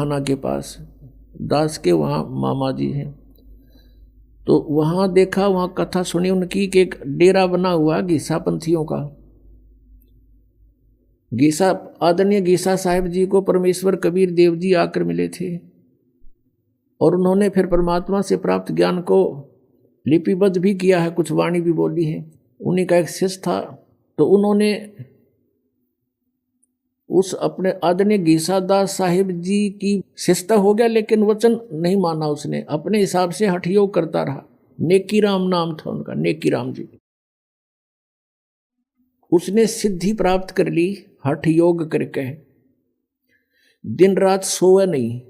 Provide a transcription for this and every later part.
महाना के पास दास के वहाँ मामा जी हैं। तो वहाँ देखा, वहाँ कथा सुनी उनकी कि एक डेरा बना हुआ गीसा पंथियों का। गीसा, आदरणीय गीसा साहिब जी को परमेश्वर कबीर देव जी आकर मिले थे और उन्होंने फिर परमात्मा से प्राप्त ज्ञान को लिपिबद्ध भी किया है, कुछ वाणी भी बोली है। उन्हीं का एक शिष्य था। तो उन्होंने उस अपने आदरणीय गीसादास साहिब जी की शिष्यता हो गया, लेकिन वचन नहीं माना उसने, अपने हिसाब से हठ योग करता रहा। नेकी राम नाम था उनका, नेकी राम जी। उसने सिद्धि प्राप्त कर ली हठ योग करके, दिन रात सोए नहीं।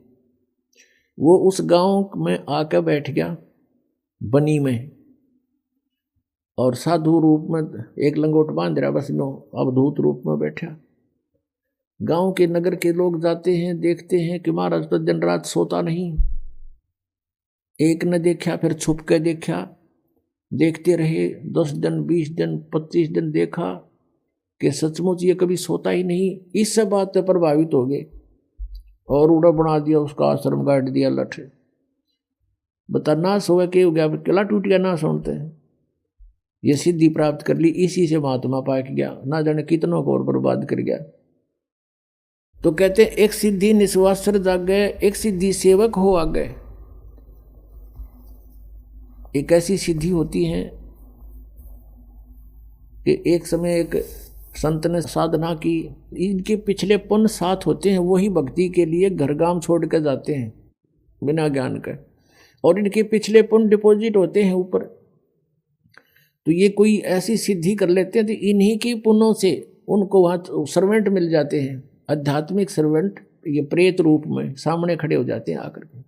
वो उस गांव में आकर बैठ गया बनी में, और साधु रूप में एक लंगोट बांध रहा, बस नो अवधूत रूप में बैठा। गांव के नगर के लोग जाते हैं, देखते हैं कि महाराज तो दिन रात सोता नहीं। एक ने देखा, फिर छुप के देखा, देखते रहे 10 दिन 20 दिन 25 दिन, देखा कि सचमुच ये कभी सोता ही नहीं। इस सब बात से प्रभावित हो गए और उड़ा बना दिया, उसका आश्रम गाड़ दिया लठ। बता ना सोए के हो गया, किला टूट गया ना सुनते हैं। ये सिद्धि प्राप्त कर ली, इसी से महात्मा पाक गया, ना जाने कितनों को और बर्बाद कर गया। तो कहते एक सिद्धि निस्वासर जाग गए, एक सिद्धि सेवक हो आ गए। एक ऐसी सिद्धि होती है कि एक समय एक संत ने साधना की, इनके पिछले पुण्य साथ होते हैं, वही भक्ति के लिए घर गांव छोड़ कर जाते हैं बिना ज्ञान के, और इनके पिछले पुण्य डिपॉजिट होते हैं ऊपर। तो ये कोई ऐसी सिद्धि कर लेते हैं तो इन्हीं की पुण्यों से उनको वहाँ सर्वेंट मिल जाते हैं, आध्यात्मिक सर्वेंट, ये प्रेत रूप में सामने खड़े हो जाते हैं आकर के।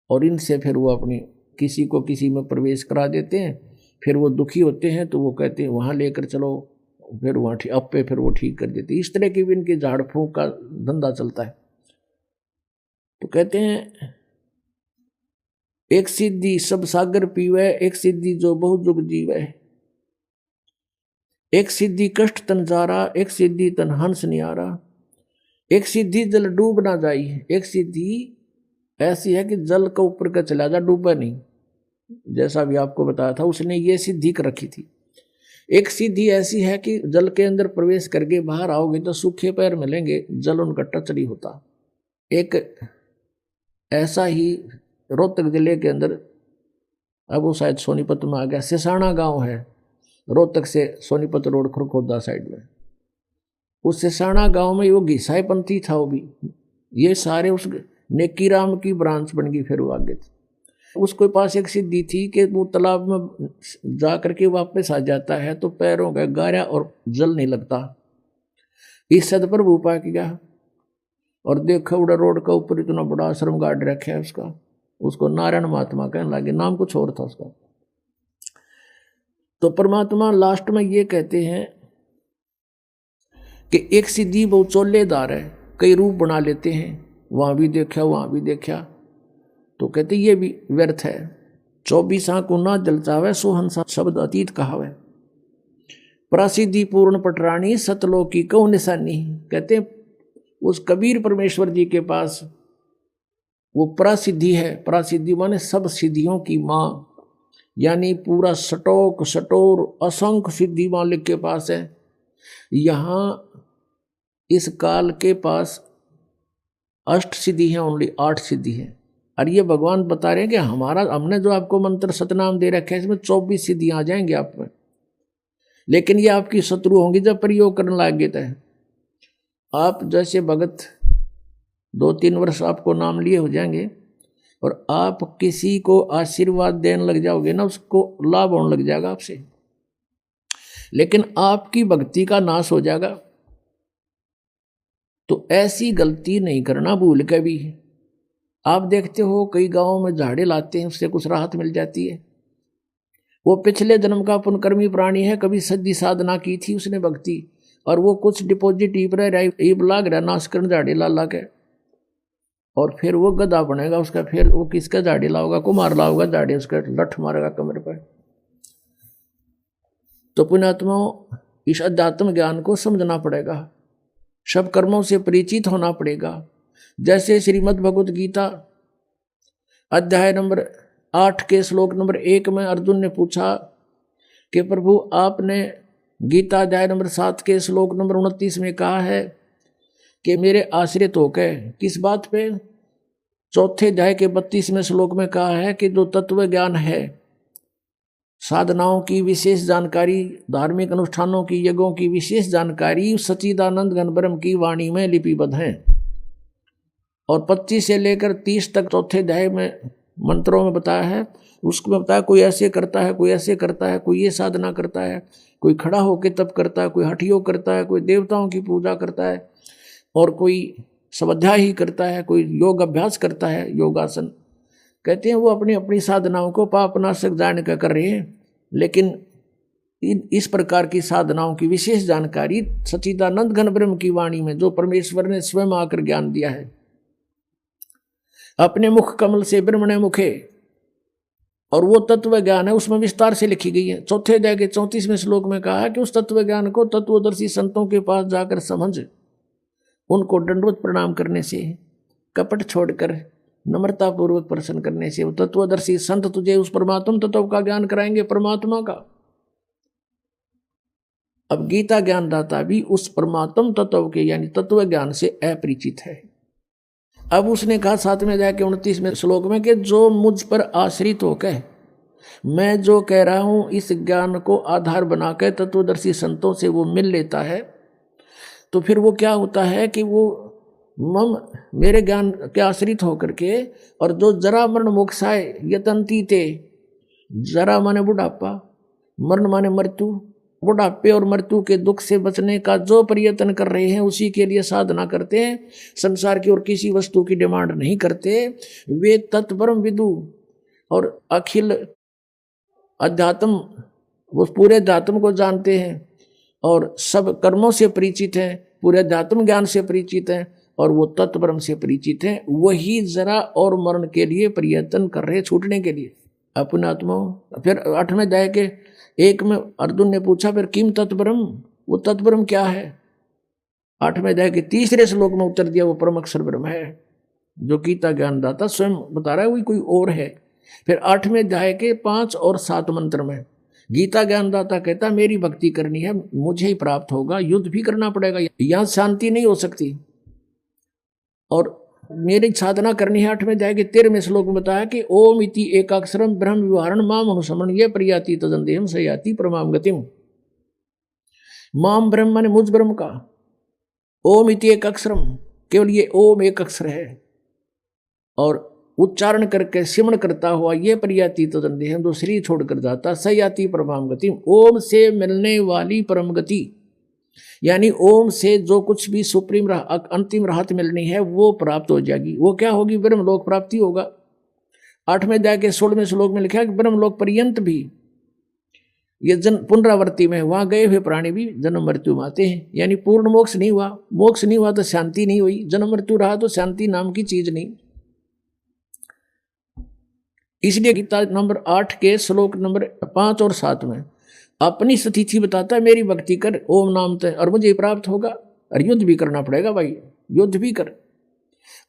और इनसे फिर वो अपनी किसी को किसी में प्रवेश करा देते हैं। फिर वो दुखी होते हैं तो वो कहते हैं वहाँ लेकर चलो, फिर वहाँ अब पे फिर वो ठीक कर देते। इस तरह की भी इनके झाड़ फूंक का धंधा चलता है। तो कहते हैं एक सिद्धि सब सागर पीवे, एक सिद्धि जो बहु जुग जीवे। एक सिद्धि कष्ट तन जारा, एक सिद्धि तन हंस नियारा। एक सिद्धि जल डूब ना जाई, एक सिद्धि ऐसी है कि जल का ऊपर का चला जा, डूबा नहीं। जैसा भी आपको बताया था, उसने ये सिद्धि कर रखी थी। एक सिद्धि ऐसी है कि जल के अंदर प्रवेश करके बाहर आओगे तो सूखे पैर मिलेंगे, जल उनका टच नहीं होता। एक ऐसा ही रोहतक जिले के अंदर, अब वो शायद सोनीपत में आ गया, सिसाना गांव है, रोहतक से सोनीपत रोड खरखोदा साइड में। उस सिसाना गांव में वो घिसाई पंथी था, वो भी ये सारे उस नेकी राम की ब्रांच बन गई। फिर वो आगे उसके पास एक सिद्धि थी कि वो तालाब में जा करके वापस आ जाता है तो पैरों का गारा और जल नहीं लगता। इस सद पर वो पा गया और देखा उड़ा रोड का ऊपर इतना बड़ा आश्रम गाड़ रखा है उसका, उसको नारायण महात्मा कहने लगे, नाम कुछ और था उसका। तो परमात्मा लास्ट में ये कहते हैं कि एक सिद्धि बहुत चोलेदार है, कई रूप बना लेते हैं, वहाँ भी देखा वहाँ भी देखा। तो कहते ये भी व्यर्थ है। 24 आंखों ना जलचावे, सो हंसा शब्द अतीत कहावे। प्रसिद्धि पूर्ण पटरानी, सतलोक की कौ निशानी। कहते उस कबीर परमेश्वर जी के पास वो प्रसिद्धि है। प्रसिद्धि माने सब सिद्धियों की माँ, यानी पूरा सटोक सटोर असंख्य सिद्धि मालिक के पास है। यहाँ इस काल के पास अष्ट सिद्धि है, ओनली 8 सिद्धि है। और ये भगवान बता रहे हैं कि हमने जो आपको मंत्र सतनाम दे रखे है, इसमें 24 सिद्धियां आ जाएंगी आप में, लेकिन ये आपकी शत्रु होंगी जब प्रयोग करने लगे। तो आप जैसे भगत 2-3 वर्ष आपको नाम लिए हो जाएंगे और आप किसी को आशीर्वाद देने लग जाओगे ना, उसको लाभ होने लग जाएगा आपसे, लेकिन आपकी भक्ति का नाश हो जाएगा। तो ऐसी गलती नहीं करना भूल के भी। आप देखते हो कई गांवों में झाड़े लाते हैं, उससे कुछ राहत मिल जाती है। वो पिछले जन्म का पुनकर्मी प्राणी है, कभी सदी साधना की थी उसने भक्ति, और वो कुछ डिपॉजिट ईब लाग रहा नाश कर झाड़े ला के, और फिर वो गधा बनेगा उसका। फिर वो किसका झाड़ी लाओगा, कुमार लाओगा झाड़ी, उसका लठ मारेगा कमर पर। तो पुण्यात्माओं, इस अध्यात्म ज्ञान को समझना पड़ेगा, सब कर्मों से परिचित होना पड़ेगा। जैसे श्रीमद् भगवत गीता अध्याय नंबर 8 के श्लोक नंबर 1 में अर्जुन ने पूछा कि प्रभु आपने गीता अध्याय नंबर 7 के श्लोक नंबर 29 में कहा है कि मेरे आश्रित होकर, किस बात पे? चौथे अध्याय के 32वें श्लोक में कहा है कि जो तत्व ज्ञान है, साधनाओं की विशेष जानकारी, धार्मिक अनुष्ठानों की, यज्ञों की विशेष जानकारी सच्चिदानंद घन ब्रह्म की वाणी में लिपिबद्ध है। और 25 से लेकर 30 तक चौथे अध्याय में मंत्रों में बताया है। उसको बताया कोई ऐसे करता है, कोई ऐसे करता है, कोई ये साधना करता है, कोई खड़ा होकर तप करता है, कोई हठयोग करता है, कोई देवताओं की पूजा करता है, और कोई स्वाध्याय ही करता है, कोई योग अभ्यास करता है, योगासन। कहते हैं वो अपनी अपनी साधनाओं को पापनाशक जान कर रहे हैं, लेकिन इस प्रकार की साधनाओं की विशेष जानकारी सच्चिदानंद घन ब्रह्म की वाणी में, जो परमेश्वर ने स्वयं आकर ज्ञान दिया है अपने मुख कमल से, ब्रह्मणे मुखे, और वो तत्व ज्ञान है, उसमें विस्तार से लिखी गई है। चौथे अध्याय के 34वें श्लोक में कहा है कि उस तत्व ज्ञान को तत्वदर्शी संतों के पास जाकर समझ, उनको दंडवत प्रणाम करने से, कपट छोड़कर नम्रता पूर्वक प्रश्न करने से वो तत्वदर्शी संत तुझे उस परमात्म तत्व का ज्ञान कराएंगे, परमात्मा का। अब गीता ज्ञानदाता भी उस परमात्म तत्व के यानी तत्व ज्ञान से अपरिचित है। अब उसने कहा 7वें अध्याय के 29वें श्लोक में कि जो मुझ पर आश्रित होकर मैं जो कह रहा हूं इस ज्ञान को आधार बनाकर तत्वदर्शी संतों से वो मिल लेता है, तो फिर वो क्या होता है कि वो मम मेरे ज्ञान के आश्रित होकर के, और जो जरा मरण मोक्षाय यतंती ते, जरा माने बुढ़ापा, मरण माने मृत्यु, बुढ़ापे और मृत्यु के दुख से बचने का जो प्रयत्न कर रहे हैं, उसी के लिए साधना करते हैं, संसार की और किसी वस्तु की डिमांड नहीं करते, वे तत्परम विदु और अखिल अध्यात्म, वो पूरे अध्यात्म को जानते हैं और सब कर्मों से परिचित हैं, पूरे अध्यात्म ज्ञान से परिचित हैं, और वो तत्परम से परिचित हैं। वही जरा और मरण के लिए प्रयत्न कर रहे, छूटने के लिए अपने आत्मा। फिर 8वें अध्याय के 1 में अर्जुन ने पूछा फिर किम तत्परम, वो तत्परम क्या है? 8वें अध्याय के 3 श्लोक में उत्तर दिया वो परम अक्षर ब्रह्म है, जो गीता ज्ञानदाता स्वयं बता रहा है, वही कोई और है। फिर 8वें अध्याय के 5 और 7 मंत्र में गीता ज्ञानदाता कहता मेरी भक्ति करनी है, मुझे ही प्राप्त होगा, युद्ध भी करना पड़ेगा, यहां शांति नहीं हो सकती, और मेरी साधना करनी है। 8वें अध्याय के 13वें श्लोक में बताया कि ओम इति एकाक्षरम ब्रह्म विवरण माम अनुसमन ये प्रयाति तदंदेहम सयाति परमाम गतिम। माम ब्रह्म माने मुझ ब्रह्म का, ओम इति एक अक्षरम, केवल ये ओम एक अक्षर है, और उच्चारण करके सिमरण करता हुआ ये प्रयाति तदंदेहम, जो शरीर छोड़कर जाता, सयाति परमाम गतिम, ओम से मिलने वाली परम गति, यानी ओम से जो कुछ भी सुप्रीम अंतिम राहत मिलनी है वो प्राप्त हो जाएगी। वो क्या होगी? ब्रह्मलोक प्राप्ति होगा। 8वें अध्याय के 16वें श्लोक में लिखा है कि ब्रह्मलोक पर्यंत भी ये पुनरावृत्ति में, वहां गए हुए प्राणी भी जन्म मृत्यु में आते हैं, यानी पूर्ण मोक्ष नहीं हुआ, मोक्ष नहीं हुआ तो शांति नहीं हुई, जन्म मृत्यु रहा तो शांति नाम की चीज नहीं। इसलिए गीता नंबर 8 के श्लोक नंबर 5 और 7 में अपनी स्थिति बताता है, मेरी भक्ति कर ओम नाम ते और मुझे प्राप्त होगा, और युद्ध भी करना पड़ेगा भाई, युद्ध भी कर।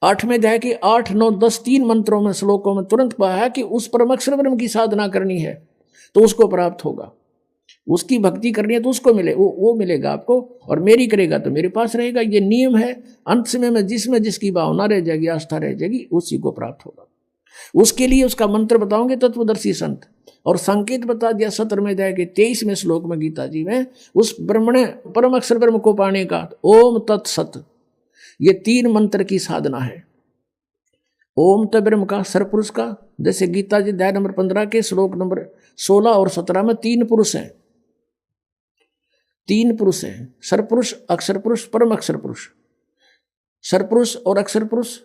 8वें अध्याय के 8, 9, 10 3 मंत्रों में श्लोकों में तुरंत पाया कि उस परम अक्षर ब्रह्म की साधना करनी है तो उसको प्राप्त होगा, उसकी भक्ति करनी है तो उसको मिले, वो मिलेगा आपको, और मेरी करेगा तो मेरे पास रहेगा। ये नियम है। अंत समय में जिसमें जिसकी भावना रह जाएगी, आस्था रह जाएगी, उसी को प्राप्त होगा। उसके लिए उसका मंत्र बताओगे तत्वदर्शी संत, और संकेत बता दिया 17वें अध्याय के 23वें श्लोक में गीता जी में उस ब्रह्मण परम अक्षर ब्रह्म को पाने का ओम तत्सत, ये 3 मंत्र की साधना है। ओम त ब्रह्म का, सरपुरुष का, जैसे गीता जी अध्याय नंबर 15 के श्लोक नंबर 16 और 17 में 3 पुरुष हैं, 3 पुरुष हैं, सरपुरुष, अक्षर पुरुष, परम अक्षर पुरुष। सरपुरुष और अक्षर पुरुष,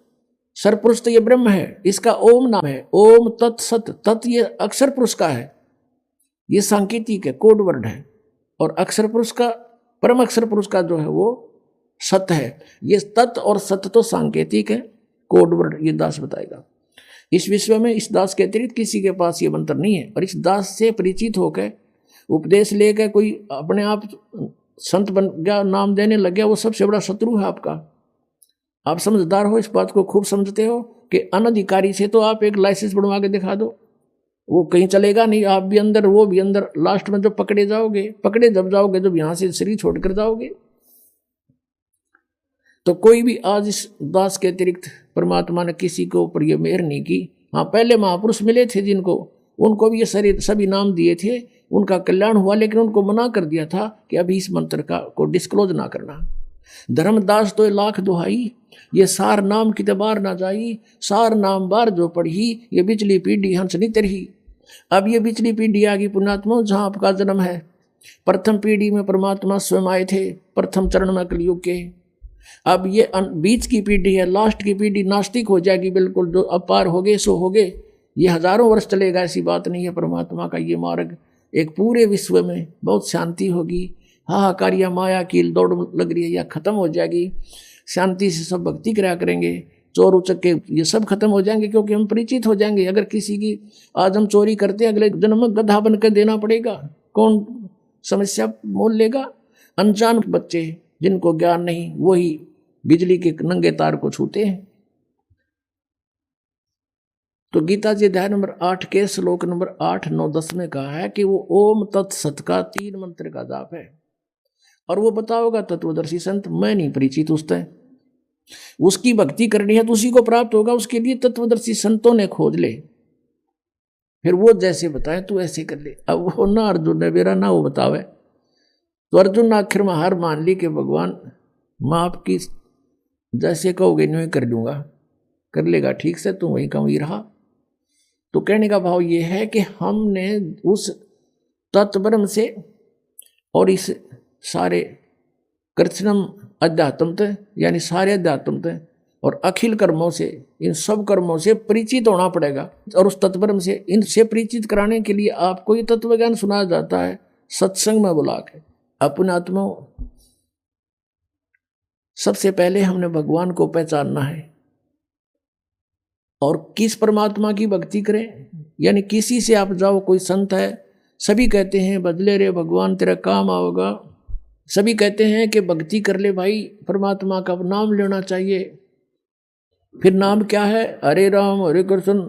सरपुरुष तो ये ब्रह्म है, इसका ओम नाम है, ओम तत्सत, तत् ये अक्षर पुरुष का है, ये सांकेतिक है, कोड वर्ड है, और अक्षर पुरुष का, परम अक्षर पुरुष का जो है वो सत है। ये तत् और सत तो सांकेतिक है, कोड वर्ड ये दास बताएगा। इस विश्व में इस दास के अतिरिक्त किसी के पास ये मंत्र नहीं है, और इस दास से परिचित होकर उपदेश लेकर कोई अपने आप संत बन गया, नाम देने लग गया, वो सबसे बड़ा शत्रु है आपका। आप समझदार हो, इस बात को खूब समझते हो कि अनधिकारी से तो आप एक लाइसेंस बनवा के दिखा दो, वो कहीं चलेगा नहीं, आप भी अंदर वो भी अंदर, लास्ट में जब पकड़े जब जाओगे जब यहां से शरीर छोड़कर जाओगे। तो कोई भी आज इस दास के अतिरिक्त परमात्मा ने किसी के ऊपर ये मेहर नहीं की। हाँ, पहले महापुरुष मिले थे जिनको, उनको भी ये शरीर सभी नाम दिए थे, उनका कल्याण हुआ, लेकिन उनको मना कर दिया था कि अभी इस मंत्र को डिस्क्लोज ना करना। धर्मदास तो लाख दुहाई, ये सार नाम की बार ना जाई, सार नाम बार जो पढ़ी, ये बिचली पीढ़ी हंस नहीं तरही। अब ये बिचली पीढ़ी आ गई पुण्यात्मा, जहाँ आपका जन्म है। प्रथम पीढ़ी में परमात्मा स्वयं आए थे, प्रथम चरण में कलयुग के। अब ये बीच की पीढ़ी है, लास्ट की पीढ़ी नास्तिक हो जाएगी बिल्कुल, जो अपार हो गए सो हो गए। ये हजारों वर्ष चलेगा, ऐसी बात नहीं है। परमात्मा का ये मार्ग एक पूरे विश्व में बहुत शांति होगी। हाहाकार या माया की दौड़ लग रही है, या खत्म हो जाएगी। शांति से सब भक्ति कराया करेंगे, चोर उचक्के ये सब खत्म हो जाएंगे, क्योंकि हम परिचित हो जाएंगे। अगर किसी की आज हम चोरी करते हैं, अगले जन्म में गधा बन कर देना पड़ेगा, कौन समस्या मोल लेगा? अनजान बच्चे जिनको ज्ञान नहीं, वही बिजली के नंगे तार को छूते हैं। तो गीता जी अध्याय नंबर 8 के श्लोक नंबर 8, 9, 10 में कहा है कि वो ओम तत्सत का 3 मंत्र का जाप है, और वो बताओगा तत्वदर्शी संत, मैं नहीं परिचित उससे। उसकी भक्ति करनी है तो उसी को प्राप्त होगा, उसके लिए तत्वदर्शी संतों ने खोज ले, फिर वो जैसे बताए तू ऐसे कर ले। अब वो ना अर्जुन ने मेरा ना वो बतावे, तो अर्जुन ने आखिर में हार मान ली कि भगवान मैं आपकी जैसे कहोगे नहीं कर लूँगा, कर लेगा ठीक से, तू वहीं का वहीं रहा। तो कहने का भाव ये है कि हमने उस तत्ब्रह्म से और इस सारे कृष्णम अध्यात्म यानी सारे अध्यात्म और अखिल कर्मों से, इन सब कर्मों से परिचित होना पड़ेगा। और उस तत्ब्रह्म से इनसे परिचित कराने के लिए आपको ये तत्व ज्ञान सुनाया जाता है सत्संग में बुला के। अपने आत्मा सबसे पहले हमने भगवान को पहचानना है, और किस परमात्मा की भक्ति करें, यानी किसी से आप जाओ, कोई संत है, सभी कहते हैं बदले रे भगवान तेरा काम आओगा, सभी कहते हैं कि भक्ति कर ले भाई, परमात्मा का नाम लेना चाहिए। फिर नाम क्या है? हरे राम हरे कृष्ण,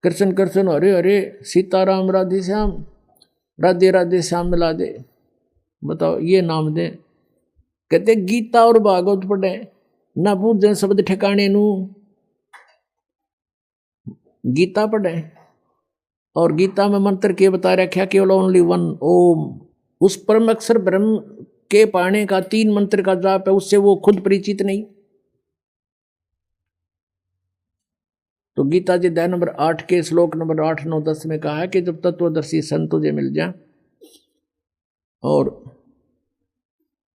कृष्ण कृष्ण हरे हरे, सीताराम राधे श्याम, राधे राधे श्याम मिला दे। बताओ ये नाम दे। कहते गीता और भागवत पढ़े ना पूछे शब्द ठिकाने नू, गीता पढ़े और गीता में मंत्र के बता रखा केवल ओनली वन ओम। उस परम अक्षर ब्रह्म के पाने का 3 मंत्र का जाप है, उससे वो खुद परिचित नहीं। तो गीता जी अध्याय नंबर 8 के श्लोक नंबर 8, 9, 10 में कहा है कि जब तत्वदर्शी संत तुझे मिल जाए और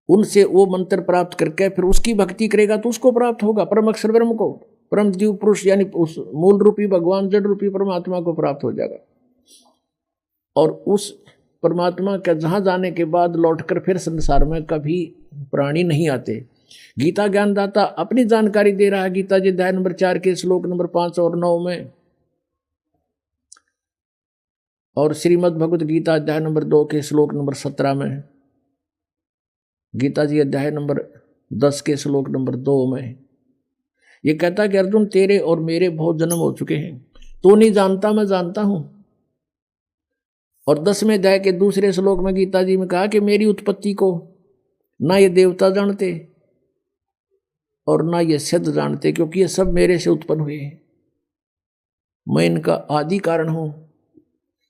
उनसे वो मंत्र प्राप्त करके फिर उसकी भक्ति करेगा तो उसको प्राप्त होगा, परम अक्षर ब्रह्म को, परम जीव पुरुष यानी उस मूल रूपी भगवान जड़ रूपी परमात्मा को प्राप्त हो जाएगा। और उस परमात्मा के जहाँ जाने के बाद लौटकर फिर संसार में कभी प्राणी नहीं आते। गीता ज्ञानदाता अपनी जानकारी दे रहा है गीता जी अध्याय नंबर 4 के श्लोक नंबर 5 और 9 में, और श्रीमद् भगवत गीता अध्याय नंबर 2 के श्लोक नंबर 17 में, गीता जी अध्याय नंबर 10 के श्लोक नंबर 2 में ये कहता कि अर्जुन तेरे और मेरे बहुत जन्म हो चुके हैं, तो नहीं जानता मैं जानता हूं। और 10वें अध्याय के दूसरे श्लोक में गीता जी में कहा कि मेरी उत्पत्ति को ना ये देवता जानते और ना ये सिद्ध जानते, क्योंकि ये सब मेरे से उत्पन्न हुए हैं, मैं इनका आदि कारण हूं।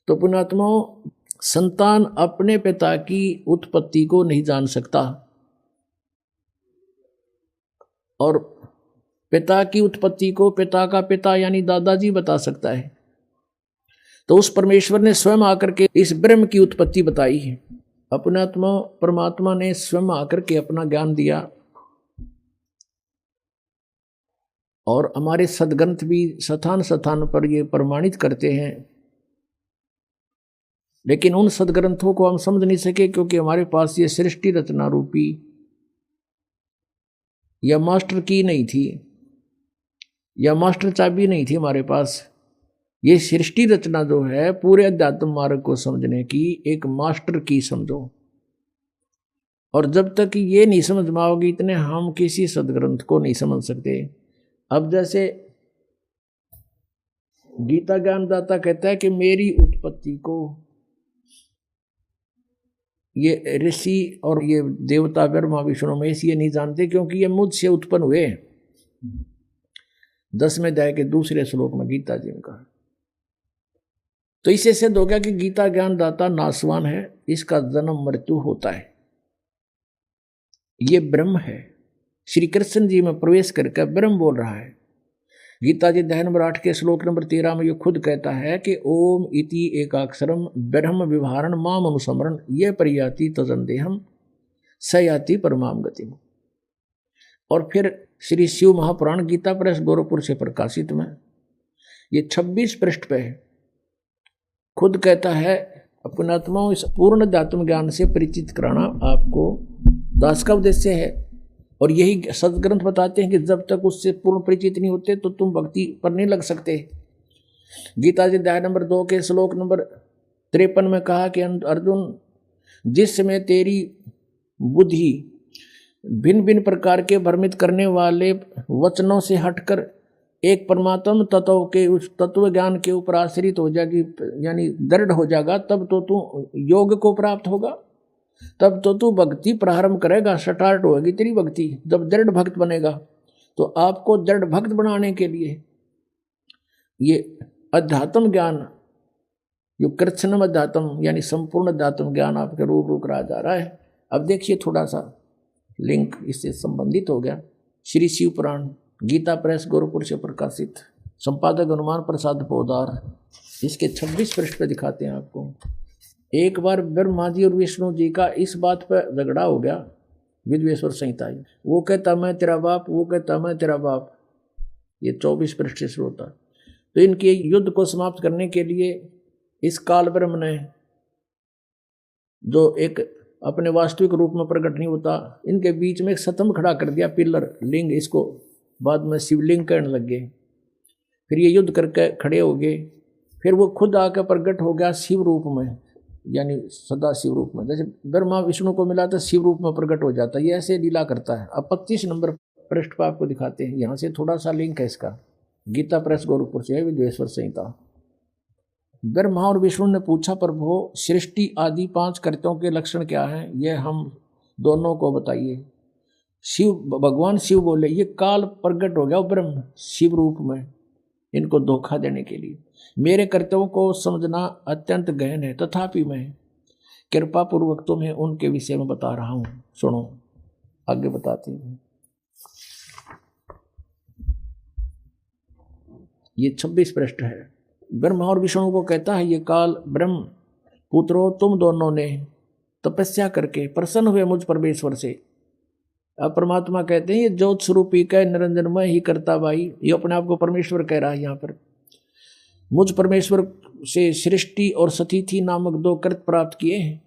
तो पुण्यात्माओं, संतान अपने पिता की उत्पत्ति को नहीं जान सकता, और पिता की उत्पत्ति को पिता का पिता यानी दादाजी बता सकता है। तो उस परमेश्वर ने स्वयं आकर के इस ब्रह्म की उत्पत्ति बताई है। अपने आत्मा परमात्मा ने स्वयं आकर के अपना ज्ञान दिया, और हमारे सदग्रंथ भी स्थान स्थान पर ये प्रमाणित करते हैं। लेकिन उन सदग्रंथों को हम समझ नहीं सके, क्योंकि हमारे पास ये सृष्टि रचना रूपी या मास्टर की नहीं थी, या मास्टर चाबी नहीं थी हमारे पास। ये सृष्टि रचना जो है, पूरे अध्यात्म मार्ग को समझने की एक मास्टर की समझो। और जब तक ये नहीं समझ में आओगे इतने हम किसी सदग्रंथ को नहीं समझ सकते। अब जैसे गीता ज्ञानदाता कहता है कि मेरी उत्पत्ति को ये ऋषि और ये देवता ब्रह्मा विष्णु महेश ये नहीं जानते, क्योंकि ये मुझसे उत्पन्न हुए। 10वें अध्याय के दूसरे श्लोक में गीता जी ने कहा। तो इससे सिद्ध हो गया कि गीता ज्ञानदाता नासवान है, इसका जन्म मृत्यु होता है, ये ब्रह्म है। श्री कृष्ण जी में प्रवेश करके ब्रह्म बोल रहा है। गीता जी अध्याय नंबर 8 के श्लोक नंबर 13 में ये खुद कहता है कि ओम इति एकाक्षरम ब्रह्म विभारण माम अनुस्मरण ये परियाति तजंदेहम सयाति परमाम गतिम। और फिर श्री शिव महापुराण गीता प्रेस गोरखपुर से प्रकाशित में ये 26 पृष्ठ पे है, खुद कहता है अपने आत्माओं इस पूर्ण अध्यात्म ज्ञान से परिचित कराना आपको दास का उद्देश्य है। और यही सदग्रंथ बताते हैं कि जब तक उससे पूर्ण परिचित नहीं होते तो तुम भक्ति पर नहीं लग सकते। गीता जी अध्याय नंबर 2 के श्लोक नंबर 53 में कहा कि अर्जुन, जिस समय तेरी बुद्धि भिन्न भिन्न प्रकार के भ्रमित करने वाले वचनों से हटकर एक परमात्म तत्व के उस तत्व ज्ञान के ऊपर आश्रित हो जाएगी, यानी दृढ़ हो जाएगा, तब तो तू योग को प्राप्त होगा, तब तो तू भक्ति प्रारंभ करेगा, स्टार्ट होगी तेरी भक्ति। जब दृढ़ भक्त बनेगा तो आपको दृढ़ भक्त बनाने के लिए ये अध्यात्म ज्ञान, जो कृष्णम अध्यात्म यानी संपूर्ण अध्यात्म ज्ञान आपके रूप रूप रहा जा रहा है। अब देखिए थोड़ा सा लिंक इससे संबंधित हो गया। श्री शिव पुराण गीता प्रेस गोरखपुर से प्रकाशित, संपादक हनुमान प्रसाद पोदार, इसके 26 पृष्ठ पे दिखाते हैं आपको। एक बार ब्रह्मा जी और विष्णु जी का इस बात पर झगड़ा हो गया, विद्वेश्वर संहिता। वो कहता मैं तेरा बाप, वो कहता मैं तेरा बाप। ये 24 पृष्ठ से शुरू होता। तो इनके युद्ध को समाप्त करने के लिए इस काल ब्रह्म ने, जो एक अपने वास्तविक रूप में प्रकट नहीं होता, इनके बीच में एक स्तंभ खड़ा कर दिया, पिलर लिंग, इसको बाद में शिवलिंग कहने लग गए। फिर ये युद्ध करके खड़े हो गए। फिर वो खुद आकर प्रकट हो गया शिव रूप में, यानी सदा शिव रूप में। जैसे ब्रह्मा विष्णु को मिला तो शिव रूप में प्रकट हो जाता है, ये ऐसे लीला करता है। अब 25 नंबर पृष्ठ पर आपको दिखाते हैं, यहाँ से थोड़ा सा लिंक है इसका, गीता प्रेस गोरखपुर से है, विद्वेश्वर संहिता। ब्रह्मा और विष्णु ने पूछा, प्रभु सृष्टि आदि 5 कर्तों के लक्षण क्या हैं, ये हम दोनों को बताइए। शिव भगवान शिव बोले, ये काल प्रकट हो गया ब्रह्म शिव रूप में, इनको धोखा देने के लिए। मेरे कर्तव्यों को समझना अत्यंत गहन है, तथापि मैं कृपा पूर्वक तुम्हें उनके विषय में बता रहा हूँ, सुनो। आगे बताते हैं। ये 26 पृष्ठ है। ब्रह्मा और विष्णु को कहता है, ये काल ब्रह्म पुत्रों, तुम दोनों ने तपस्या करके प्रसन्न हुए मुझ परमेश्वर से। अब परमात्मा कहते हैं, ये ज्योत स्वरूपी का निरंजनमय ही करता भाई, ये अपने आप को परमेश्वर कह रहा है यहाँ पर। मुझ परमेश्वर से सृष्टि और सतिथि नामक 2 कृत प्राप्त किए हैं,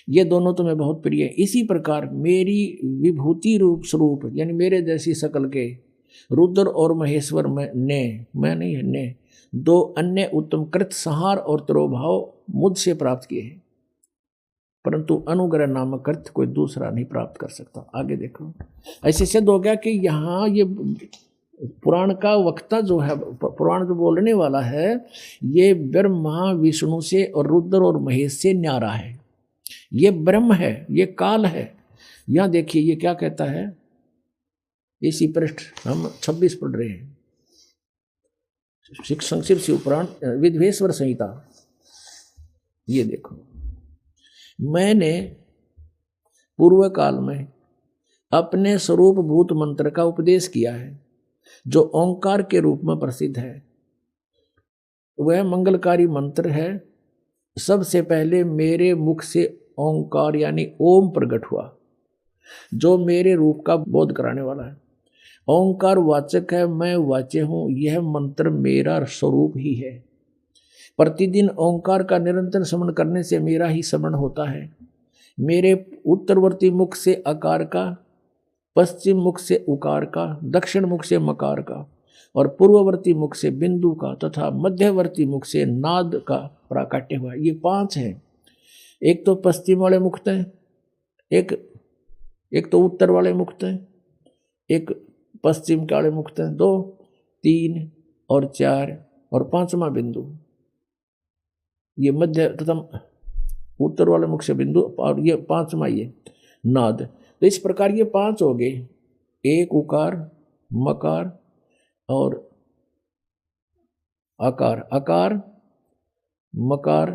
ये दोनों तुम्हें बहुत प्रिय है। इसी प्रकार मेरी विभूति रूप स्वरूप, यानी मेरे जैसी शकल के रुद्र और महेश्वर मैं नहीं है, 2 अन्य उत्तम कृत संहार और तिरोभाव मुझसे प्राप्त किए हैं, परंतु अनुग्रह नामक कृत कोई दूसरा नहीं प्राप्त कर सकता। आगे देखो, ऐसे सिद्ध हो गया कि यहाँ ये पुराण का वक्ता जो है, पुराण जो बोलने वाला है, ये ब्रह्मा विष्णु से और रुद्र और महेश से न्यारा है। ये ब्रह्म है, ये काल है। यहाँ देखिए ये क्या कहता है, इसी पृष्ठ हम 26 पढ़ रहे हैं, संक्षिप्त शिव पुराण विद्वेश्वर संहिता। ये देखो, मैंने पूर्व काल में अपने स्वरूप भूत मंत्र का उपदेश किया है, जो ओंकार के रूप में प्रसिद्ध है। वह मंगलकारी मंत्र है। सबसे पहले मेरे मुख से ओंकार यानी ओम प्रकट हुआ, जो मेरे रूप का बोध कराने वाला है। ओंकार वाचक है, मैं वाच्य हूँ, यह मंत्र मेरा स्वरूप ही है। प्रतिदिन ओंकार का निरंतर स्मरण करने से मेरा ही स्मरण होता है। मेरे उत्तरवर्ती मुख से आकार का, पश्चिम मुख से उकार का, दक्षिण मुख से मकार का और पूर्ववर्ती मुख से बिंदु का तथा मध्यवर्ती मुख से नाद का प्राकट्य हुआ। ये 5 हैं। एक तो पश्चिम वाले मुख थे, एक एक तो उत्तर वाले मुक्त हैं, एक पश्चिम के वाले मुक्त हैं, 2 3 और 4 और 5वां बिंदु, ये मध्य तथा उत्तर वाले मुख से बिंदु, और ये 5वां ये नाद। तो इस प्रकार ये 5 हो गए, एक उकार, मकार और आकार, आकार, मकार,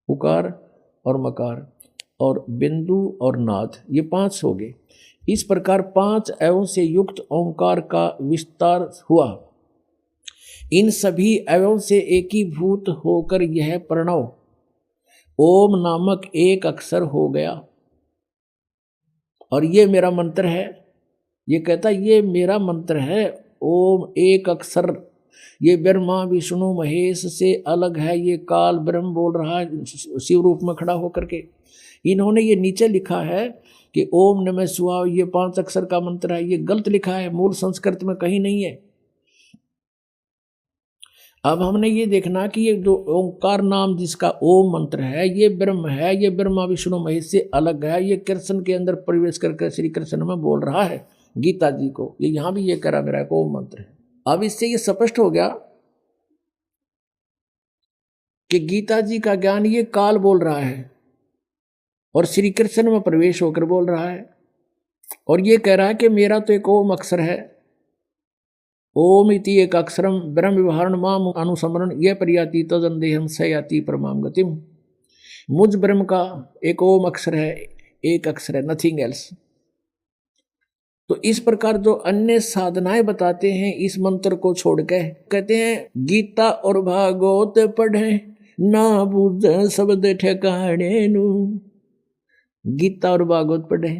उकार और मकार और बिंदु और नाद, ये 5 हो गए। इस प्रकार 5 अवयवों से युक्त ओंकार का विस्तार हुआ। इन सभी अवयवों से एकीभूत होकर यह प्रणव ओम नामक एक अक्षर हो गया। और ये मेरा मंत्र है, ये कहता ये मेरा मंत्र है, ओम एक अक्षर। ये ब्रह्मा विष्णु महेश से अलग है, ये काल ब्रह्म बोल रहा है शिव रूप में खड़ा होकर के। इन्होंने ये नीचे लिखा है कि ओम नमः शिवाय, ये 5 अक्षर का मंत्र है, ये गलत लिखा है, मूल संस्कृत में कहीं नहीं है। अब हमने ये देखना कि ये जो ओंकार नाम जिसका ओम मंत्र है, ये ब्रह्म है, ये ब्रह्मा विष्णु महेश से अलग है, ये कृष्ण के अंदर प्रवेश करके श्री कृष्ण में बोल रहा है गीता जी को। ये यहां भी ये करा मेरा ओम मंत्र है। अब इससे ये स्पष्ट हो गया कि गीता जी का ज्ञान ये काल बोल रहा है और श्री कृष्ण में प्रवेश होकर बोल रहा है, और ये कह रहा है कि मेरा तो एक ओम अक्षर है, ओम इति एक अक्षरम ब्रह्म विवरण माम अनुसमरण ये प्रयाति तदंदेहम सयाति परमाम गतिम। मुझ ब्रह्म का एक ओम अक्षर है, एक अक्षर है, नथिंग एल्स। तो इस प्रकार जो अन्य साधनाएं बताते हैं इस मंत्र को छोड़ के, कहते हैं गीता और भागवत पढ़े ना बुझ शब्द ठिकाने नु। गीता और भागवत पढ़े,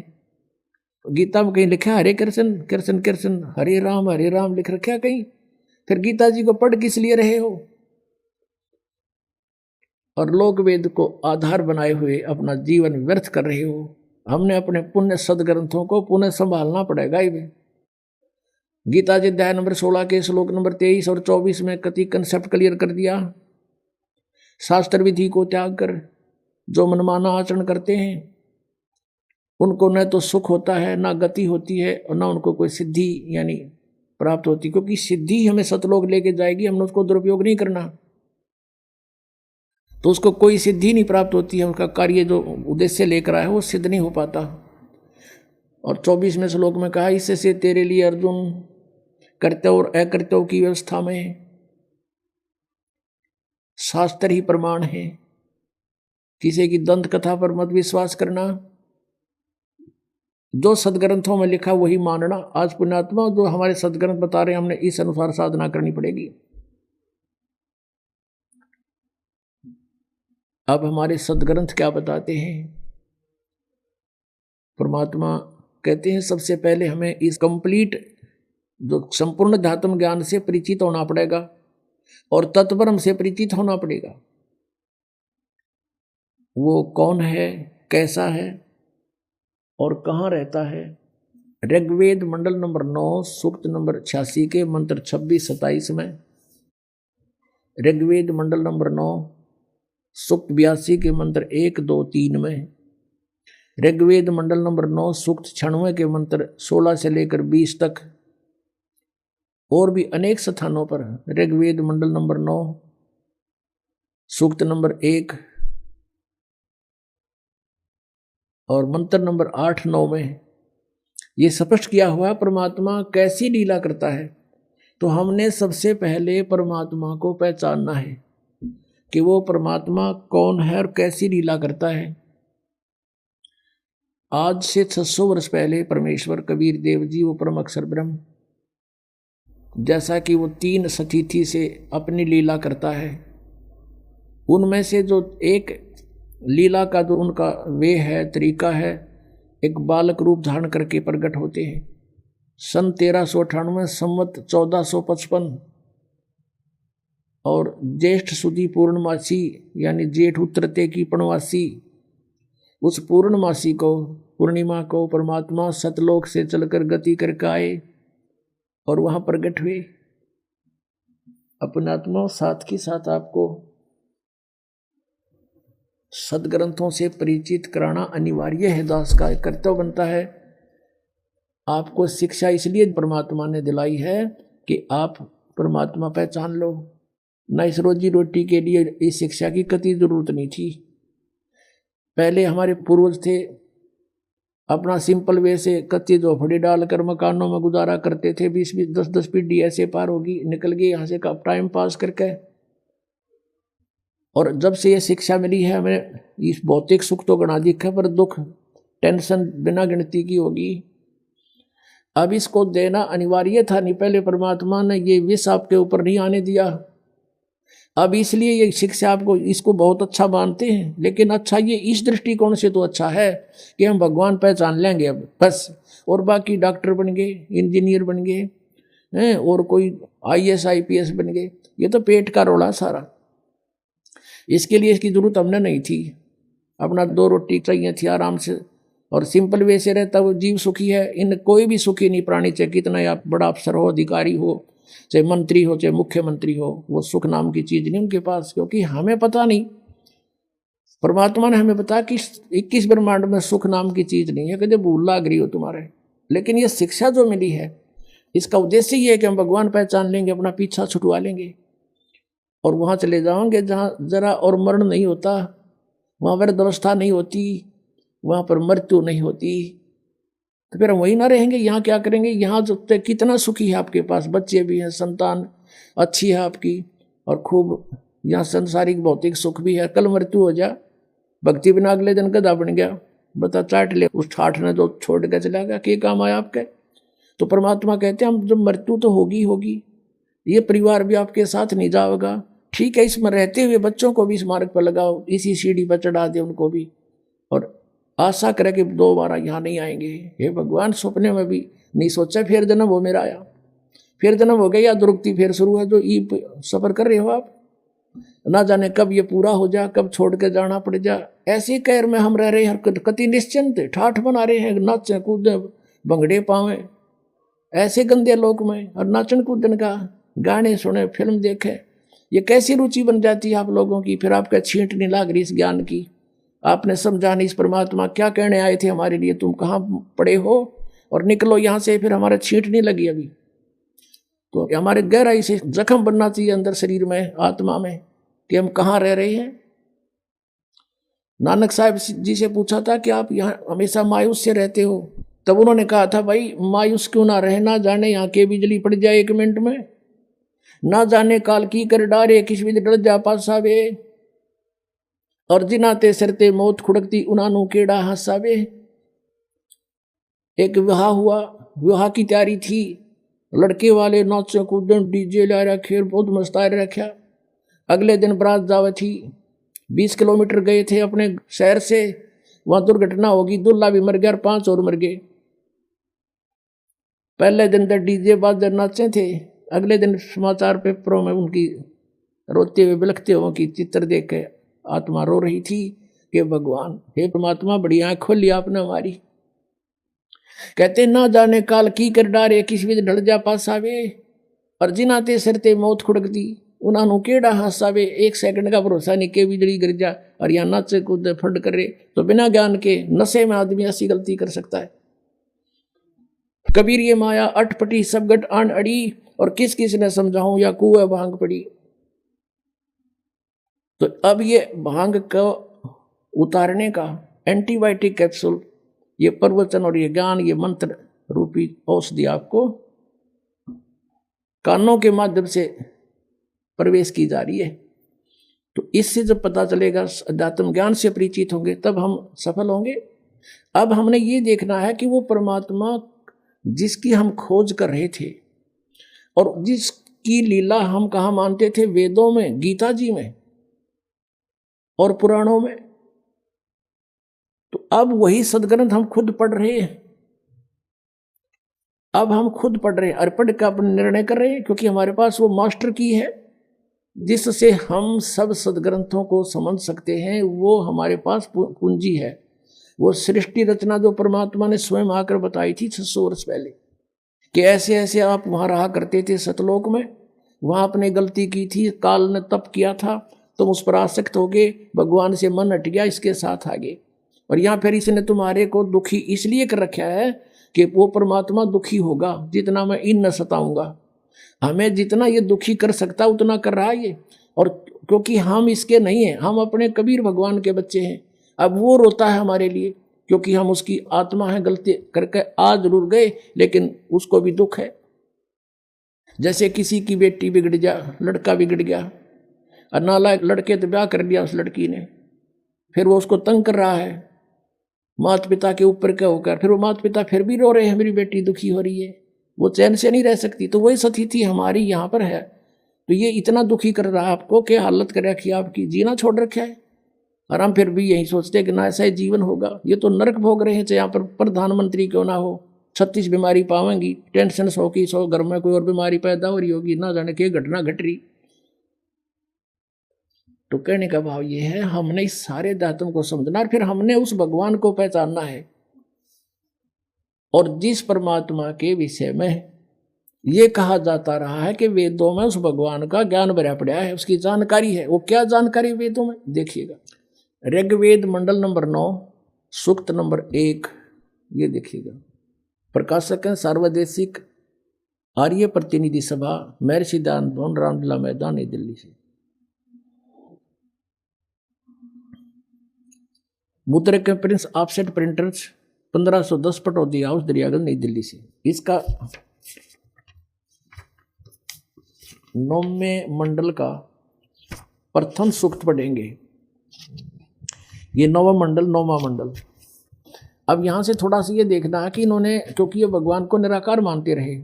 गीता में कहीं लिखा हरे कृष्ण कृष्ण कृष्ण हरे राम लिख रखा कहीं? फिर गीता जी को पढ़ किस लिए रहे हो? और लोक वेद को आधार बनाए हुए अपना जीवन व्यर्थ कर रहे हो। हमने अपने पुण्य सदग्रंथों को पुनः संभालना पड़ेगा। ही गीता जी अध्याय नंबर 16 के श्लोक नंबर 23 और 24 में कति कंसेप्ट क्लियर कर दिया। शास्त्र विधि को त्याग कर जो मनमाना आचरण करते हैं उनको न तो सुख होता है, ना गति होती है, और ना उनको कोई सिद्धि यानी प्राप्त होती, क्योंकि सिद्धि हमें सतलोक लेके जाएगी, हमने उसको दुरुपयोग नहीं करना, तो उसको कोई सिद्धि नहीं प्राप्त होती है, उसका कार्य जो उद्देश्य लेकर आया है वो सिद्ध नहीं हो पाता। और 24वें श्लोक में कहा इससे तेरे लिए अर्जुन कर्तव्य और अकर्तव्य की व्यवस्था में शास्त्र ही प्रमाण है, किसी की दंत कथा पर मत विश्वास करना, जो सदग्रंथों में लिखा वही मानना। आज पुण्यात्मा जो हमारे सदग्रंथ बता रहे हैं हमने इस अनुसार साधना करनी पड़ेगी। अब हमारे सदग्रंथ क्या बताते हैं? परमात्मा कहते हैं सबसे पहले हमें इस कंप्लीट जो संपूर्ण ध्यात्म ज्ञान से परिचित होना पड़ेगा और तत्परम से परिचित होना पड़ेगा। वो कौन है, कैसा है और कहाँ रहता है। ऋग्वेद मंडल नंबर 9 सूक्त नंबर 86 के मंत्र 26-27 में, ऋग्वेद मंडल नंबर 9 सूक्त 82 के मंत्र 1, 2, 3 में, ऋग्वेद मंडल नंबर 9 सूक्त 96 के मंत्र 16 से लेकर 20 तक, और भी अनेक स्थानों पर ऋग्वेद मंडल नंबर 9 सूक्त नंबर 1 और मंत्र नंबर 8, 9 में ये स्पष्ट किया हुआ परमात्मा कैसी लीला करता है। तो हमने सबसे पहले परमात्मा को पहचानना है कि वो परमात्मा कौन है और कैसी लीला करता है। आज से 600 वर्ष पहले परमेश्वर कबीर देव जी वो परम अक्षर ब्रह्म, जैसा कि वो 3 सतीथि से अपनी लीला करता है, उनमें से जो एक लीला का जो उनका वे है, तरीका है, एक बालक रूप धारण करके प्रकट होते हैं। सन 1398 संवत 1455 और ज्येष्ठ सुदी पूर्णमासी यानी जेठ उत्तरते की पूर्णमासी, उस पूर्णमासी को पूर्णिमा को परमात्मा सतलोक से चलकर गति करके आए और वहां प्रकट हुए। अपनात्मा साथ के साथ आपको सदग्रंथों से परिचित कराना अनिवार्य है, दास का कर्तव्य बनता है। आपको शिक्षा इसलिए परमात्मा ने दिलाई है कि आप परमात्मा पहचान लो, न इस रोजी रोटी के लिए इस शिक्षा की कतई जरूरत नहीं थी। पहले हमारे पूर्वज थे, अपना सिंपल वे से कच्ची झोपड़ी डालकर मकानों में गुजारा करते थे। 20-20, 10-10 पीढ़ी ऐसे पार होगी, निकल गई यहाँ से टाइम पास करके। और जब से ये शिक्षा मिली है हमें, इस भौतिक सुख तो गणा दिखा, पर दुख टेंशन बिना गिनती की होगी। अब इसको देना अनिवार्य था नहीं, पहले परमात्मा ने ये विष आपके ऊपर नहीं आने दिया। अब इसलिए ये शिक्षा आपको इसको बहुत अच्छा मानते हैं, लेकिन अच्छा ये इस दृष्टिकोण से तो अच्छा है कि हम भगवान पहचान लेंगे अब बस, और बाकी डॉक्टर बन गए, इंजीनियर बन गए हैं, और कोई IAS IPS बन गए। ये तो पेट का रोला सारा, इसके लिए इसकी जरूरत हमने नहीं थी। अपना 2 रोटी चाहिए थी आराम से, और सिंपल वे से रहता वो जीव सुखी है। इन कोई भी सुखी नहीं प्राणी, चाहे कितना आप बड़ा अफसर हो, अधिकारी हो, चाहे मंत्री हो, चाहे मुख्यमंत्री हो, वो सुख नाम की चीज नहीं उनके पास, क्योंकि हमें पता नहीं। परमात्मा ने हमें बताया कि 21 ब्रह्मांड में सुख नाम की चीज नहीं है, कभी भूल लाग रही हो तुम्हारे। लेकिन ये शिक्षा जो मिली है, इसका उद्देश्य ये है कि हम भगवान पहचान लेंगे, अपना पीछा छुटवा लेंगे, और वहां चले जाओगे जहाँ जरा और मरण नहीं होता, वहां पर व्यवस्था नहीं होती, वहां पर मृत्यु नहीं होती, तो फिर हम वही ना रहेंगे। यहाँ क्या करेंगे? यहाँ जो कितना सुखी है आपके पास, बच्चे भी हैं, संतान अच्छी है आपकी, और खूब यहाँ संसारिक भौतिक सुख भी है। कल मृत्यु हो जा, भक्ति बिना अगले दिन गधा बन गया, बता चाट ले उस ठाठ ने जो छोड़ के चला गया, क्या काम आया आपके? तो परमात्मा कहते हैं हम जब मृत्यु तो होगी होगी, ये परिवार भी आपके साथ नहीं जाएगा, ठीक है। इसमें रहते हुए बच्चों को भी इस मार्ग पर लगाओ, इसी सीढ़ी पर चढ़ा दे उनको भी, और आशा करे कि दोबारा यहाँ नहीं आएंगे। हे भगवान, सपने में भी नहीं सोचा फिर जन्म हो मेरा आया, फिर जन्म हो गया, या दुरुक्ति फिर शुरू है जो ई सफर कर रहे हो आप, ना जाने कब ये पूरा हो जा, कब छोड़ के जाना पड़ जा। ऐसी कैर में हम रह रहे हैं, कति निश्चिंत ठाठ बना रहे हैं, नाचे कूदे भंगड़े पावे ऐसे गंदे लोक में, और नाचन कूदन का, गाने सुने, फिल्म देखे, ये कैसी रुचि बन जाती है आप लोगों की। फिर आपका छींट नहीं लाग रही इस ज्ञान की, आपने समझा नहीं इस परमात्मा क्या कहने आए थे हमारे लिए, तुम कहाँ पड़े हो, और निकलो यहाँ से। फिर हमारे छींट नहीं लगी अभी, तो हमारे गहराई से जख्म बनना चाहिए अंदर शरीर में, आत्मा में, कि हम कहाँ रह रहे हैं। नानक साहब जी से पूछा था कि आप यहाँ हमेशा मायूस से रहते हो, तब उन्होंने कहा था भाई मायूस क्यों ना रहे, ना जाने यहाँ के बिजली पड़ जाए 1 मिनट में, ना जाने काल की कर डारे, किस भी डर जा पासावे, और जिनाते सरते मौत खुड़कती उनानू केड़ा हंसावे। एक विवाह हुआ, विवाह की तैयारी थी, लड़के वाले नाचे कूदन डीजे ला रखे, बहुत मस्तार रखा। अगले दिन बारात जावे थी, 20 किलोमीटर गए थे अपने शहर से, वहां दुर्घटना होगी, दूल्हा भी मर गया और 5 और मर गए। पहले दिन तक डीजे बाजे नाचे थे, अगले दिन समाचार पेपरों में उनकी रोते हुए बिलखते हुए की चित्र देख के आत्मा रो रही थी कि भगवान, हे परमात्मा, बड़ी आंख खोली आपने हमारी। कहते ना जाने काल की कर डारे, किस भी ढल जा पासावे, और जिनाते सरते मौत खुड़कती उन्होंने केड़ा हासावे। 1 सेकंड का भरोसा नहीं के बिजली गिर जा, और यहाँ नाचे कूदे फंड करे, तो बिना ज्ञान के नशे में आदमी ऐसी गलती कर सकता है। कबीर ये माया अटपटी सब गट आन अड़ी, और किस किस ने समझाऊं या कुएं भांग पड़ी। तो अब ये भांग को उतारने का एंटीबायोटिक कैप्सूल, ये प्रवचन और ये ज्ञान, ये मंत्र रूपी औषधि आपको कानों के माध्यम से प्रवेश की जा रही है। तो इससे जब पता चलेगा, अध्यात्म ज्ञान से परिचित होंगे, तब हम सफल होंगे। अब हमने ये देखना है कि वो परमात्मा जिसकी हम खोज कर रहे थे, और जिसकी लीला हम कहाँ मानते थे, वेदों में, गीता जी में और पुराणों में, तो अब वही सदग्रंथ हम खुद पढ़ रहे हैं। अब हम खुद पढ़ रहे हैं, और पढ़ का अपना निर्णय कर रहे हैं, क्योंकि हमारे पास वो मास्टर की है जिससे हम सब सदग्रंथों को समझ सकते हैं। वो हमारे पास पूंजी है, वो सृष्टि रचना जो परमात्मा ने स्वयं आकर बताई थी 600 वर्ष पहले, कि ऐसे ऐसे आप वहाँ रहा करते थे सतलोक में, वहाँ आपने गलती की थी, काल ने तप किया था, तुम उस पर आसक्त हो गए, भगवान से मन हट गया, इसके साथ आगे। और यहाँ फिर इसने तुम्हारे को दुखी इसलिए कर रखा है कि वो परमात्मा दुखी होगा जितना मैं इन न सताऊंगा। हमें जितना ये दुखी कर सकता उतना कर रहा है ये, और क्योंकि हम इसके नहीं हैं, हम अपने कबीर भगवान के बच्चे हैं। अब वो रोता है हमारे लिए क्योंकि हम उसकी आत्मा है, गलती करके आ जरूर गए लेकिन उसको भी दुख है। जैसे किसी की बेटी बिगड़ जा, लड़का बिगड़ गया और नालायक लड़के तो ब्याह कर दिया उस लड़की ने, फिर वो उसको तंग कर रहा है माता पिता के ऊपर क्या होकर, फिर वो माता पिता फिर भी रो रहे हैं, मेरी बेटी दुखी हो रही है, वो चैन से नहीं रह सकती। तो वही स्थिति हमारी यहाँ पर है। तो ये इतना दुखी कर रहा है आपको कि हालत कर रखी है आपकी, जीना छोड़ रखा है। और हम फिर भी यही सोचते हैं कि ना ऐसा ही जीवन होगा, ये तो नरक भोग रहे हैं। चाहे यहाँ पर प्रधानमंत्री क्यों ना हो, 36 बीमारी पावेंगी, टेंशन 100 की 100, घर में कोई और बीमारी पैदा हो रही होगी, ना जाने की घटना घट रही। तो कहने का भाव ये है, हमने इस सारे दातों को समझना और फिर हमने उस भगवान को पहचानना है। और जिस परमात्मा के विषय में ये कहा जाता रहा है कि वेदों में उस भगवान का ज्ञान भरा पड़ा है, उसकी जानकारी है, वो क्या जानकारी वेदों में देखिएगा। ऋग्वेद मंडल नंबर 9 सूक्त नंबर 1, ये देखिएगा। प्रकाशक है सार्वदेशिक आर्य प्रतिनिधि सभा, महर्षि दान भवन, रामलीला मैदान, नई दिल्ली से। मुद्रक के Prince offset printers 1510 Pataudi house Daryaganj, नई दिल्ली से। इसका 9वें मंडल का प्रथम सूक्त पढ़ेंगे। ये 9वां मंडल, 9वां मंडल। अब यहाँ से थोड़ा सा ये देखना है कि इन्होंने, क्योंकि ये भगवान को निराकार मानते रहे,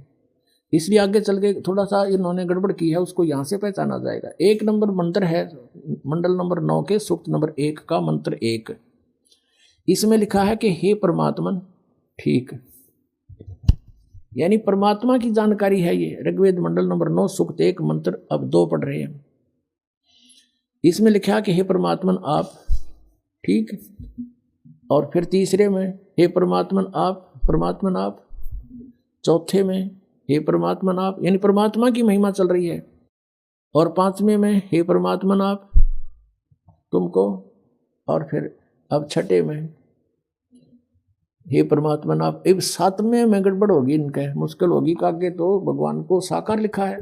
इसलिए आगे चल के थोड़ा सा इन्होंने गड़बड़ की है, उसको यहाँ से पहचाना जाएगा। 1 नंबर मंत्र है मंडल नंबर 9 के सूक्त नंबर 1 का मंत्र 1। इसमें लिखा है कि हे परमात्मन, ठीक, यानी परमात्मा की जानकारी है ये। ऋग्वेद मंडल नंबर 9 सूक्त 1 मंत्र अब 2 पढ़ रहे हैं। इसमें लिखा है कि हे परमात्मन आप, ठीक, और फिर तीसरे में हे परमात्मन आप, परमात्मन आप, चौथे में हे परमात्मन आप, यानी परमात्मा की महिमा चल रही है। और 5वें में हे परमात्मन आप तुमको, और फिर अब 6ठे में हे परमात्मन आप। अब 7वें में गड़बड़ होगी, इनके मुश्किल होगी, आगे तो भगवान को साकार लिखा है,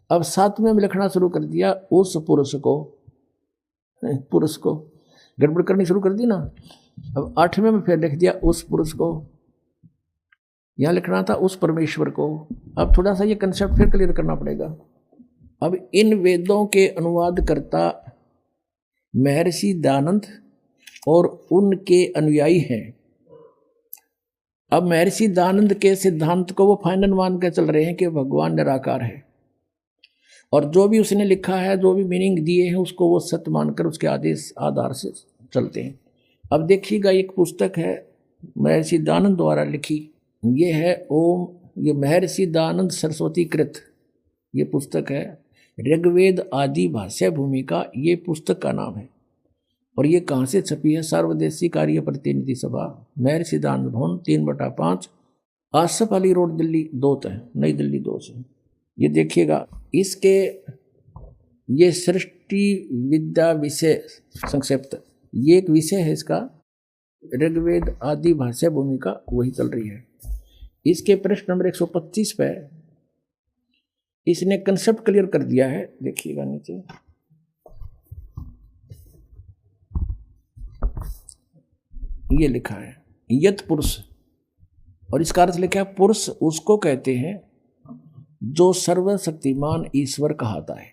अब 7वें में लिखना शुरू कर दिया उस पुरुष को, पुरुष को गड़बड़ करनी शुरू कर दी ना। अब 8वें में फिर लिख दिया उस पुरुष को, यहाँ लिखना था उस परमेश्वर को। अब थोड़ा सा ये कंसेप्ट फिर क्लियर करना पड़ेगा। अब इन वेदों के अनुवाद करता महर्षि दयानंद और उनके अनुयायी हैं। अब महर्षि दयानंद के सिद्धांत को वो फाइनल मान के चल रहे हैं कि भगवान निराकार है, और जो भी उसने लिखा है, जो भी मीनिंग दिए हैं, उसको वो सत्य मानकर उसके आदेश आधार से चलते हैं। अब देखिएगा, एक पुस्तक है महर्षि दयानंद द्वारा लिखी, ये है ओम, ये महर्षि दयानंद सरस्वती कृत, ये पुस्तक है। ऋग्वेद आदि भाष्य भूमिका, ये पुस्तक का नाम है। और ये कहाँ से छपी है? सार्वदेशिक आर्य प्रतिनिधि सभा, महर्षि दयानंद भवन 3/5, आसफ अली रोड, दिल्ली 2 है, नई दिल्ली 2 से। ये देखिएगा, इसके ये सृष्टि विद्या विषय संक्षिप्त, ये एक विषय है इसका, ऋग्वेद आदि भाष्य भूमिका वही चल रही है। इसके प्रश्न नंबर 125 पे इसने कंसेप्ट क्लियर कर दिया है, देखिएगा नीचे। ये लिखा है यत पुरुष, और इसका अर्थ लिखा है पुरुष उसको कहते हैं जो सर्वशक्तिमान ईश्वर कहता है।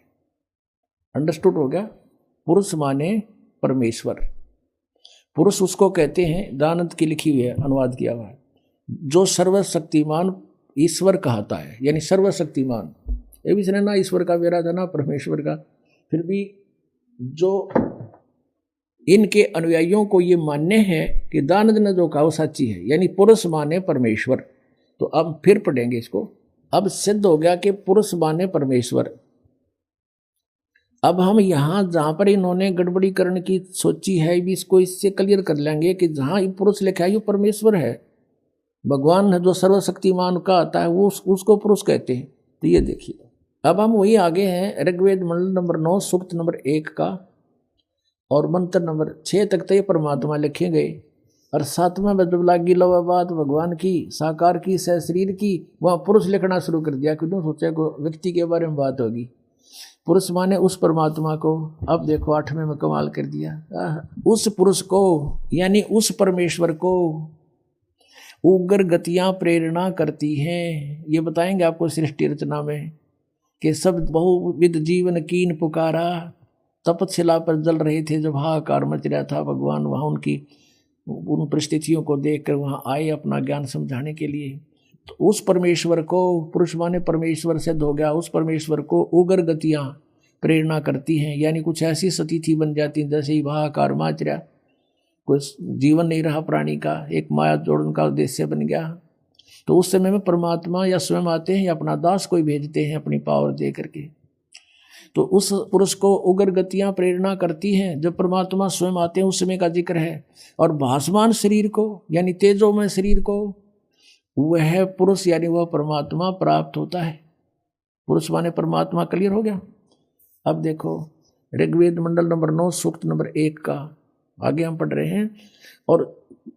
अंडरस्टूड हो गया? पुरुष माने परमेश्वर, पुरुष उसको कहते हैं, दयानंद की लिखी हुई है, अनुवाद किया हुआ है, जो सर्वशक्तिमान ईश्वर कहता है, यानी सर्वशक्तिमान। ये भी इसने ना ईश्वर का वेरा था ना परमेश्वर का, फिर भी जो इनके अनुयायियों को ये मानने हैं कि दयानंद ने जो कहा वो सच्ची है, यानी पुरुष माने परमेश्वर। तो अब फिर पढ़ेंगे इसको। अब सिद्ध हो गया कि पुरुष माने परमेश्वर। अब हम यहाँ जहाँ पर इन्होंने गड़बड़ी करने की सोची है, भी इसको इससे क्लियर कर लेंगे कि जहाँ ये पुरुष लिखा है ये परमेश्वर है, भगवान है जो सर्वशक्तिमान का आता है, वो उसको पुरुष कहते हैं। तो ये देखिए, अब हम वही आगे हैं, ऋग्वेद मंडल नंबर 9 सूक्त नंबर 1 का और मंत्र नंबर 6 तक तो ये परमात्मा लिखे गए। और 7वें में जब लागी लवा बात भगवान की साकार की सह शरीर की, वहाँ पुरुष लिखना शुरू कर दिया। क्यों सोचा को व्यक्ति के बारे में बात होगी, पुरुष माने उस परमात्मा को। अब देखो 8वें में कमाल कर दिया, उस पुरुष को यानी उस परमेश्वर को उग्र गतियां प्रेरणा करती हैं। ये बताएंगे आपको सृष्टि रचना में कि सब बहुविध जीवन कीन पुकारा, तपशिला पर जल रहे थे जब हाहाकार मच रहा था, भगवान वहाँ उन परिस्थितियों को देखकर वहाँ आए अपना ज्ञान समझाने के लिए। तो उस परमेश्वर को, पुरुष माने परमेश्वर सिद्ध हो गया, उस परमेश्वर को उग्र गतियाँ प्रेरणा करती हैं, यानी कुछ ऐसी स्थिति बन जाती है जैसे ही हाहाकार मच रहा, कुछ जीवन नहीं रहा प्राणी का, एक माया जोड़न का उद्देश्य बन गया। तो उस समय में परमात्मा या स्वयं आते हैं या अपना दास कोई भेजते हैं अपनी पावर दे करके। तो उस पुरुष को उग्र गतियां प्रेरणा करती हैं, जब परमात्मा स्वयं आते हैं उस समय का जिक्र है। और भासमान शरीर को यानी तेजोमय शरीर को वह पुरुष यानी वह परमात्मा प्राप्त होता है। पुरुष माने परमात्मा, क्लियर हो गया। अब देखो ऋग्वेद मंडल नंबर 9 सूक्त नंबर 1 का आगे हम पढ़ रहे हैं। और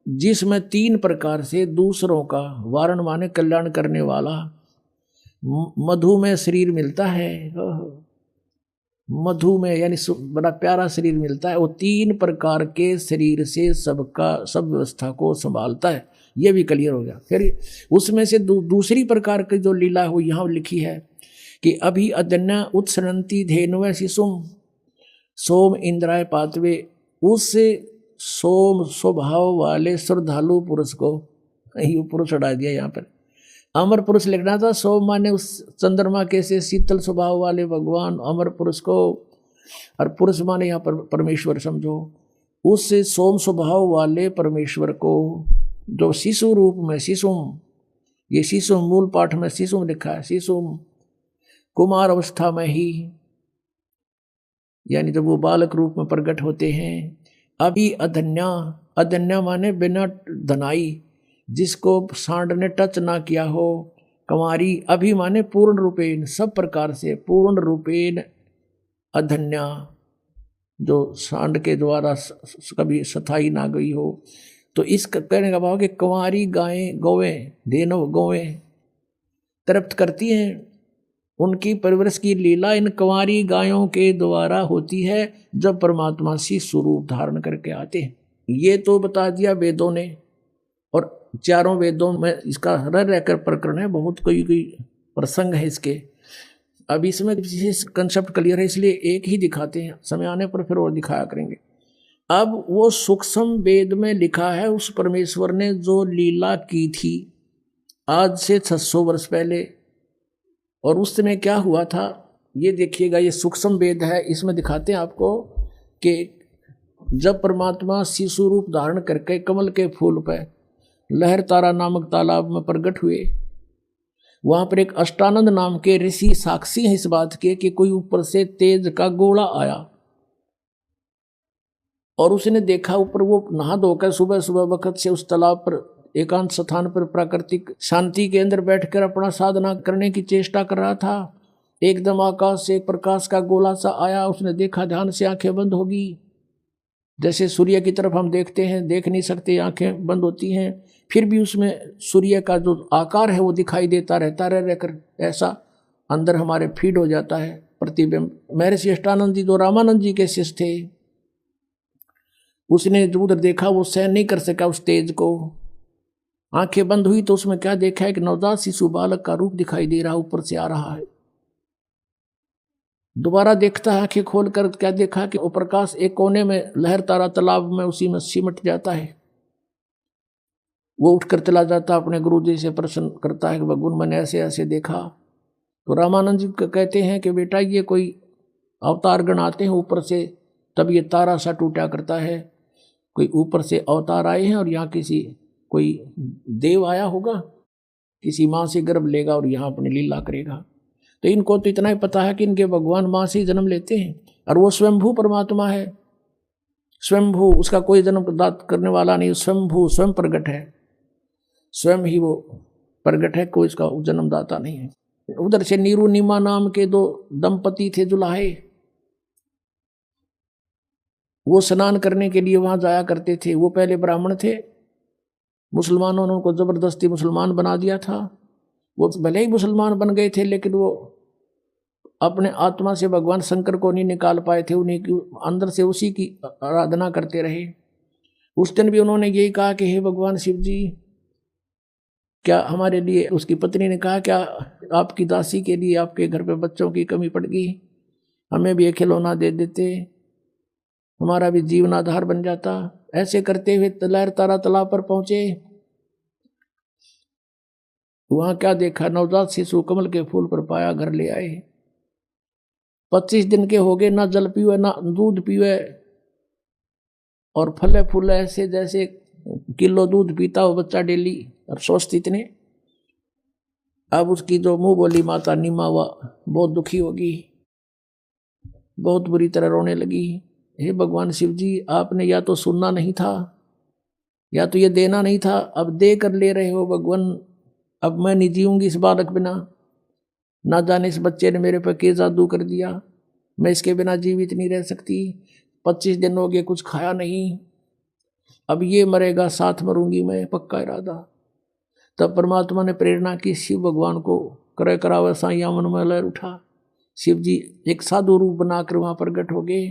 जिसमें 3 प्रकार से दूसरों का वारण माने कल्याण करने वाला मधुमेह शरीर मिलता है। मधुमेह यानी बड़ा प्यारा शरीर मिलता है। वो 3 प्रकार के शरीर से सबका सब व्यवस्था को संभालता है। ये भी क्लियर हो गया। फिर उसमें से दूसरी प्रकार की जो लीला है वो यहाँ लिखी है कि अभी अदन्या उत्सरंती धेनुव शिशुम सोम इंद्राय पातवे, उस सोम स्वभाव वाले श्रद्धालु पुरुष को, ये पुरुष हटा दिया यहाँ पर, अमर पुरुष लिखना था। सोम माने उस चंद्रमा के से शीतल स्वभाव वाले भगवान अमर पुरुष को, और पुरुष माने यहाँ पर परमेश्वर समझो। उस सोम स्वभाव वाले परमेश्वर को जो शिशु रूप में, शिशुम, ये शिशु मूल पाठ में शिशुम लिखा है, शिशुम कुमार अवस्था में ही यानी जब वो बालक रूप में प्रकट होते हैं। अभी अधन्या, अधन्या माने बिना धनाई, जिसको सांड ने टच ना किया हो। कंवारी, अभी माने पूर्ण रूपेण, सब प्रकार से पूर्ण रूपेण अधन्या, जो सांड के द्वारा कभी सथाई ना गई हो। तो इस कहने का भाव कि कंवारी गायें, गौवें, धेनु गौवें तृप्त करती हैं। उनकी परवरिश की लीला इन कंवारी गायों के द्वारा होती है जब परमात्मा सी स्वरूप धारण करके आते हैं। ये तो बता दिया वेदों ने, और 4 वेदों में इसका रह रहकर प्रकरण है, बहुत कोई प्रसंग है इसके। अब इसमें विशेष कंसेप्ट क्लियर है इसलिए एक ही दिखाते हैं, समय आने पर फिर और दिखाया करेंगे। अब वो सूक्ष्म वेद में लिखा है उस परमेश्वर ने जो लीला की थी आज से 600 वर्ष पहले, और उस समय क्या हुआ था ये देखिएगा। ये सूक्ष्म वेद है, इसमें दिखाते हैं आपको कि जब परमात्मा शिशु रूप धारण करके कमल के फूल पर लहर तारा नामक तालाब में प्रकट हुए, वहां पर एक अष्टानंद नाम के ऋषि साक्षी हैं इस बात के कि कोई ऊपर से तेज का गोला आया और उसने देखा ऊपर वो नहा धोकर सुबह सुबह वक्त से उस तालाब पर एकांत स्थान पर प्राकृतिक शांति के अंदर बैठकर अपना साधना करने की चेष्टा कर रहा था। एकदम आकाश से एक प्रकाश का गोला सा आया, उसने देखा, ध्यान से आंखें बंद होगी। जैसे सूर्य की तरफ हम देखते हैं, देख नहीं सकते, आंखें बंद होती हैं, फिर भी उसमें सूर्य का जो आकार है वो दिखाई देता रहता रहकर ऐसा अंदर हमारे फीड हो जाता है प्रतिबिंब। महर्षि अष्टानंद जी जो रामानंद जी के शिष्य थे, उसने जो उधर देखा वो सहन नहीं कर सका उस तेज को। आंखें बंद हुई तो उसमें क्या देखा है कि नवजात शिशु बालक का रूप दिखाई दे रहा, ऊपर से आ रहा है। दोबारा देखता है आंखें खोलकर, क्या देखा कि वो प्रकाश एक कोने में लहर तारा तालाब में उसी में सिमट जाता है। वो उठकर चला जाता, अपने गुरु जी से प्रश्न करता है कि भगवान मैंने ऐसे ऐसे देखा। तो रामानंद जी कहते हैं कि बेटा ये कोई अवतार गण आते हैं ऊपर से, तब ये तारा सा टूटा करता है। कोई ऊपर से अवतार आए हैं और यहाँ किसी कोई देव आया होगा, किसी माँ से गर्भ लेगा और यहाँ अपनी लीला करेगा। तो इनको तो इतना ही पता है कि इनके भगवान माँ से ही जन्म लेते हैं, और वो स्वयंभू परमात्मा है। स्वयंभू, उसका कोई जन्म प्रदान करने वाला नहीं, स्वयंभू स्वयं प्रकट है, स्वयं ही वो प्रकट है, कोई इसका जन्मदाता नहीं है। उधर से नीरू नीमा नाम के दो दंपति थे जुलाहे, वो स्नान करने के लिए वहां जाया करते थे। वो पहले ब्राह्मण थे, मुसलमानों ने उनको जबरदस्ती मुसलमान बना दिया था। वो भले ही मुसलमान बन गए थे, लेकिन वो अपने आत्मा से भगवान शंकर को नहीं निकाल पाए थे, उन्हीं की अंदर से उसी की आराधना करते रहे। उस दिन भी उन्होंने यही कहा कि हे भगवान शिव जी, क्या हमारे लिए, उसकी पत्नी ने कहा, क्या आपकी दासी के लिए आपके घर पे बच्चों की कमी पड़ गई, हमें भी एक खिलौना दे देते, हमारा भी जीवन आधार बन जाता। ऐसे करते हुए लहर तारा तालाब पर पहुंचे। वहां क्या देखा, नवजात शिशु कमल के फूल पर पाया, घर ले आए। 25 दिन के हो गए, ना जल पीवे ना दूध पीवे, और फले फूले ऐसे जैसे किलो दूध पीता हो बच्चा डेली, और स्वस्थ इतने। अब उसकी जो मुंह बोली माता नीमा वह बहुत दुखी होगी, बहुत बुरी तरह रोने लगी। हे भगवान शिव जी, आपने या तो सुनना नहीं था, या तो ये देना नहीं था, अब दे कर ले रहे हो भगवान। अब मैं नहीं जीऊंगी इस बालक बिना, ना जाने इस बच्चे ने मेरे पर क्या जादू कर दिया, मैं इसके बिना जीवित नहीं रह सकती। 25 दिन हो गए कुछ खाया नहीं, अब ये मरेगा साथ मरूंगी मैं, पक्का इरादा। तब परमात्मा ने प्रेरणा की, शिव भगवान को करे करावे साइया मन में लहर उठा। शिव जी एक साधु रूप बनाकर वहां प्रकट हो गए,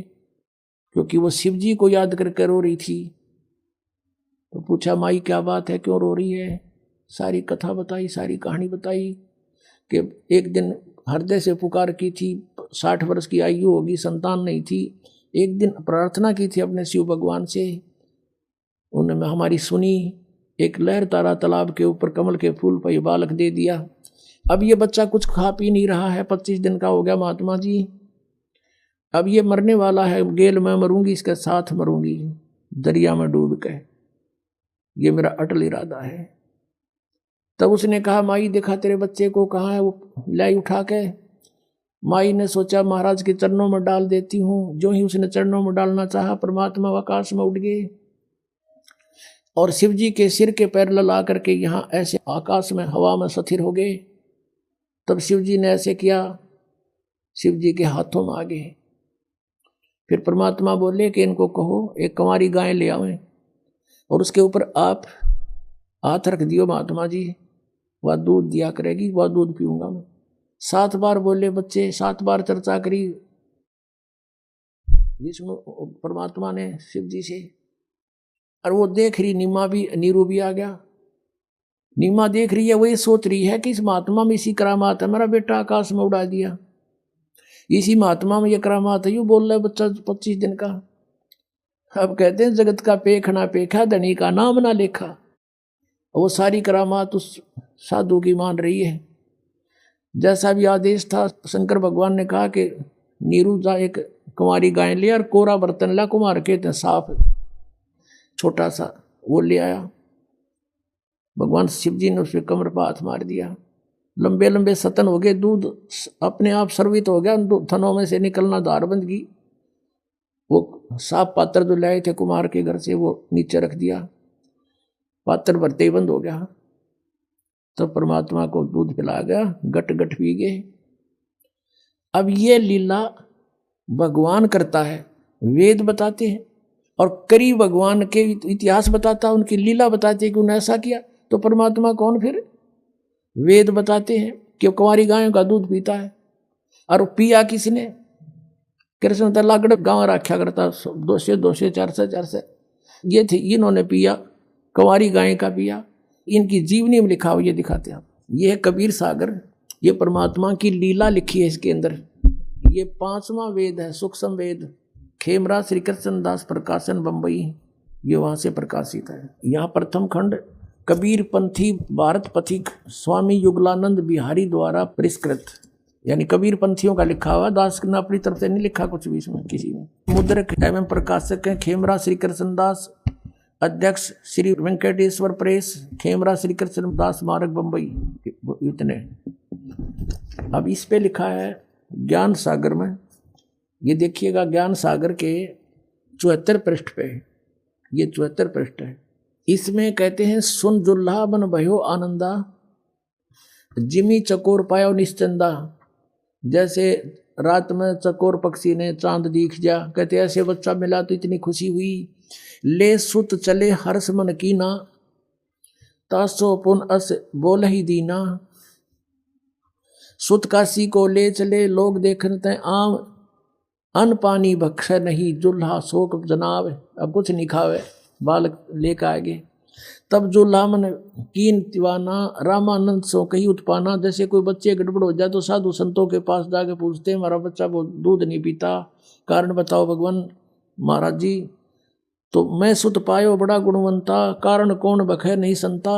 क्योंकि वो शिव जी को याद करके रो रही थी। तो पूछा, माई क्या बात है, क्यों रो रही है? सारी कथा बताई, सारी कहानी बताई कि एक दिन हृदय से पुकार की थी, 60 वर्ष की आयु होगी, संतान नहीं थी। एक दिन प्रार्थना की थी अपने शिव भगवान से, उन्होंने हमारी सुनी। एक लहर तारा तालाब के ऊपर कमल के फूल पर बालक दे दिया। अब ये बच्चा कुछ खा पी नहीं रहा है, 25 दिन का हो गया महात्मा जी, अब ये मरने वाला है, गेल मैं मरूंगी, इसके साथ मरूंगी दरिया में डूब के, ये मेरा अटल इरादा है। तब उसने कहा, माई देखा तेरे बच्चे को, कहाँ है वो, लाई उठा के। माई ने सोचा महाराज के चरणों में डाल देती हूँ। जो ही उसने चरणों में डालना चाहा, परमात्मा आकाश में उड़ गए और शिव जी के सिर के पैर लला करके यहाँ ऐसे आकाश में हवा में स्थिर हो गए। तब शिव जी ने ऐसे किया, शिव जी के हाथों में आ गए। फिर परमात्मा बोले कि इनको कहो एक कंवारी गाय ले आवे, और उसके ऊपर आप हाथ रख दियो महात्मा जी, वह दूध दिया करेगी, वह दूध पीऊंगा मैं। 7 बार बोले बच्चे, 7 बार चर्चा करी विष्णु परमात्मा ने शिव जी से। और वो देख रही, नीमा भी, नीरू भी आ गया। नीमा देख रही है, वो ये सोच रही है कि इस महात्मा में इसी करामात है, मेरा बेटा आकाश में उड़ा दिया, इसी महात्मा में ये करामात है, यूँ बोल रहा है बच्चा 25 दिन का। अब कहते हैं जगत का पेख ना पेखा, धनी का नाम ना लेखा। वो सारी करामात उस साधु की मान रही है। जैसा भी आदेश था, शंकर भगवान ने कहा कि नीरू जा एक कुंवारी गाय ले और कोरा बर्तन ला, कुमार के साफ छोटा सा वो ले आया। भगवान शिव जी ने उसके कमर पर हाथ मार दिया, लंबे लंबे सतन हो गए, दूध अपने आप सर्वित हो गया, थनों में से निकलना धार बंद की। वो साफ पात्र जो लाए थे कुमार के घर से, वो नीचे रख दिया, पात्र भरते ही बंद हो गया। तो परमात्मा को दूध पिलाया गया, गट गट पी गए। अब ये लीला भगवान करता है, वेद बताते हैं, और करी भगवान के इतिहास बताता, उनकी लीला बताते हैं कि उन्होंने ऐसा किया। तो परमात्मा कौन फिर? वेद बताते हैं कि कुंवारी गायों का दूध पीता है। और पिया किसने? कृष्ण तो लागड़ गाँव रखा करता, 200 200 400 400 ये थे, इन्होंने पिया, कुंवारी गाय का पिया। इनकी जीवनी में लिखा हुआ ये दिखाते हैं। ये है कबीर सागर, ये परमात्मा की लीला लिखी है इसके अंदर। ये 5वां वेद है, सूक्ष्म वेद, खेमरा श्री कृष्ण दास प्रकाशन बम्बई, ये वहाँ से प्रकाशित है। यहाँ प्रथम खंड कबीर पंथी भारत पथिक स्वामी युगलानंद बिहारी द्वारा परिष्कृत, यानी कबीर पंथियों का लिखा हुआ, दास ने अपनी तरफ से नहीं लिखा कुछ भी इसमें किसी में। मुद्रक एवं प्रकाशक हैं खेमरा श्री कृष्ण दास, अध्यक्ष श्री वेंकटेश्वर प्रेस, खेमरा श्री कृष्ण दास स्मारक बम्बई, इतने। अब इस पे लिखा है ज्ञान सागर में, ये देखिएगा ज्ञान सागर के 74 पृष्ठ पे, ये 74 पृष्ठ है। इसमें कहते हैं सुन जुल्हा बन भयो आनंदा, जिमी चकोर पायो निश्चंदा, जैसे रात में चकोर पक्षी ने चांद दिख जा, कहते ऐसे बच्चा मिला तो इतनी खुशी हुई। ले सुत चले हर्ष मन कीना, तासो पुन अस बोल ही दीना। सुत काशी को ले चले, लोग देखते आम, अन्न पानी बख्श नहीं, जुल्हा शोक जनाब। अब कुछ नहीं खावे, बालक लेकर आगे। तब जुल्हा मन कीन दीवाना, रामानंद सो कही उत्पाना। जैसे कोई बच्चे गड़बड़ हो जाए तो साधु संतों के पास जाके पूछते हैं, हमारा बच्चा वो दूध नहीं पीता, कारण बताओ भगवान। महाराज जी, तो मैं सुत पायो बड़ा गुणवंता, कारण कौन बखे नहीं संता।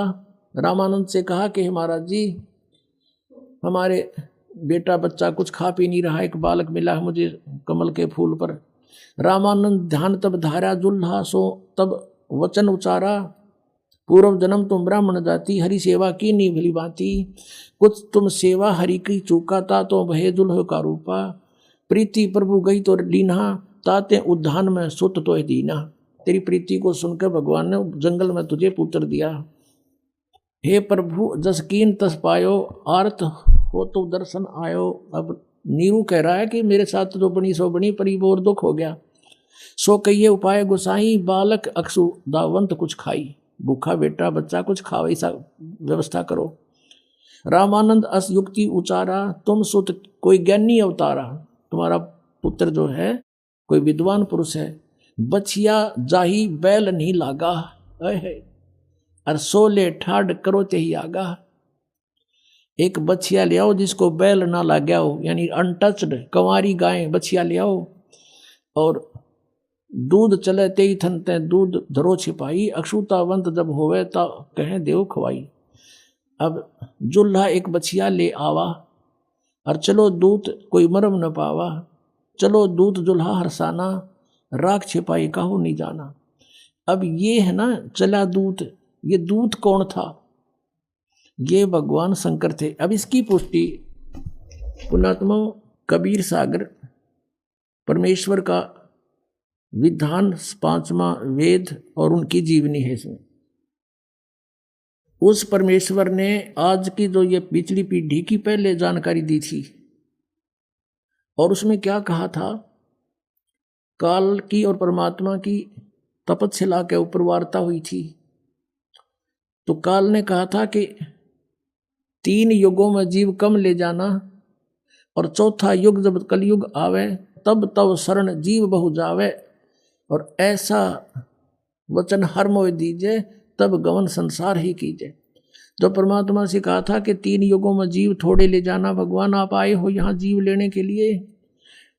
रामानंद से कहा कि महाराज जी, हमारे बेटा बच्चा कुछ खा पी नहीं रहा, एक बालक मिला है मुझे कमल के फूल पर। रामानंद ध्यान तब धारा, जुल्हा सो तब वचन उचारा, पूर्व जन्म तुम ब्राह्मण जाति, हरि सेवा की नहीं भली भांति। कुछ तुम सेवा हरि की चूका था, तो भय दुल्ह का रूपा। प्रीति प्रभु गई तो लीना, ताते उद्यान में सुत तो दीना। तेरी प्रीति को सुनकर भगवान ने जंगल में तुझे पुत्र दिया। हे प्रभु जस कीन तस पायो, आर्त हो तो दर्शन आयो। अब नीरू कह रहा है कि मेरे साथ तो बनी सो बनी, परिबोर दुख हो गया। सो कहिए उपाय गोसाई, बालक अक्षु दावंत कुछ खाई। भूखा बेटा बच्चा कुछ खावे, ऐसा व्यवस्था करो। रामानंद अस युक्ति उचारा, तुम सुत कोई ज्ञानी अवतारा। तुम्हारा पुत्र जो है कोई विद्वान पुरुष है। बछिया जाही बैल नहीं लागा, और सोले ठाड करो ते ही आगा। एक बछिया ले आओ जिसको बैल ना लाग्या हो, यानी अनटच्ड कंवारी गाय बछिया ले आओ। और दूध चले ते ही थनते दूध धरो छिपाई, अक्षुतावंत जब होवे ता कहें देव खवाई। अब जुल्हा एक बछिया ले आवा, और चलो दूत कोई मरम न पावा। चलो दूत जुल्हा हरसाना, राख छिपाई काहू नहीं जाना। अब ये है ना चला दूत, ये दूत कौन था? ये भगवान शंकर थे। अब इसकी पुष्टि पुण्यात्मा कबीर सागर परमेश्वर का विधान 5वां वेद और उनकी जीवनी है। इसमें उस परमेश्वर ने आज की जो ये पिछली पीढ़ी की पहले जानकारी दी थी, और उसमें क्या कहा था? काल की और परमात्मा की तपस्या के ऊपर वार्ता हुई थी। तो काल ने कहा था कि 3 युगों में जीव कम ले जाना, और चौथा युग जब कलयुग आवे तब तब शरण जीव बहु जावे, और ऐसा वचन हर मोह दीजिए तब गवन संसार ही कीजिए। जो परमात्मा से कहा था कि 3 युगों में जीव थोड़े ले जाना, भगवान आप आए हो यहाँ जीव लेने के लिए,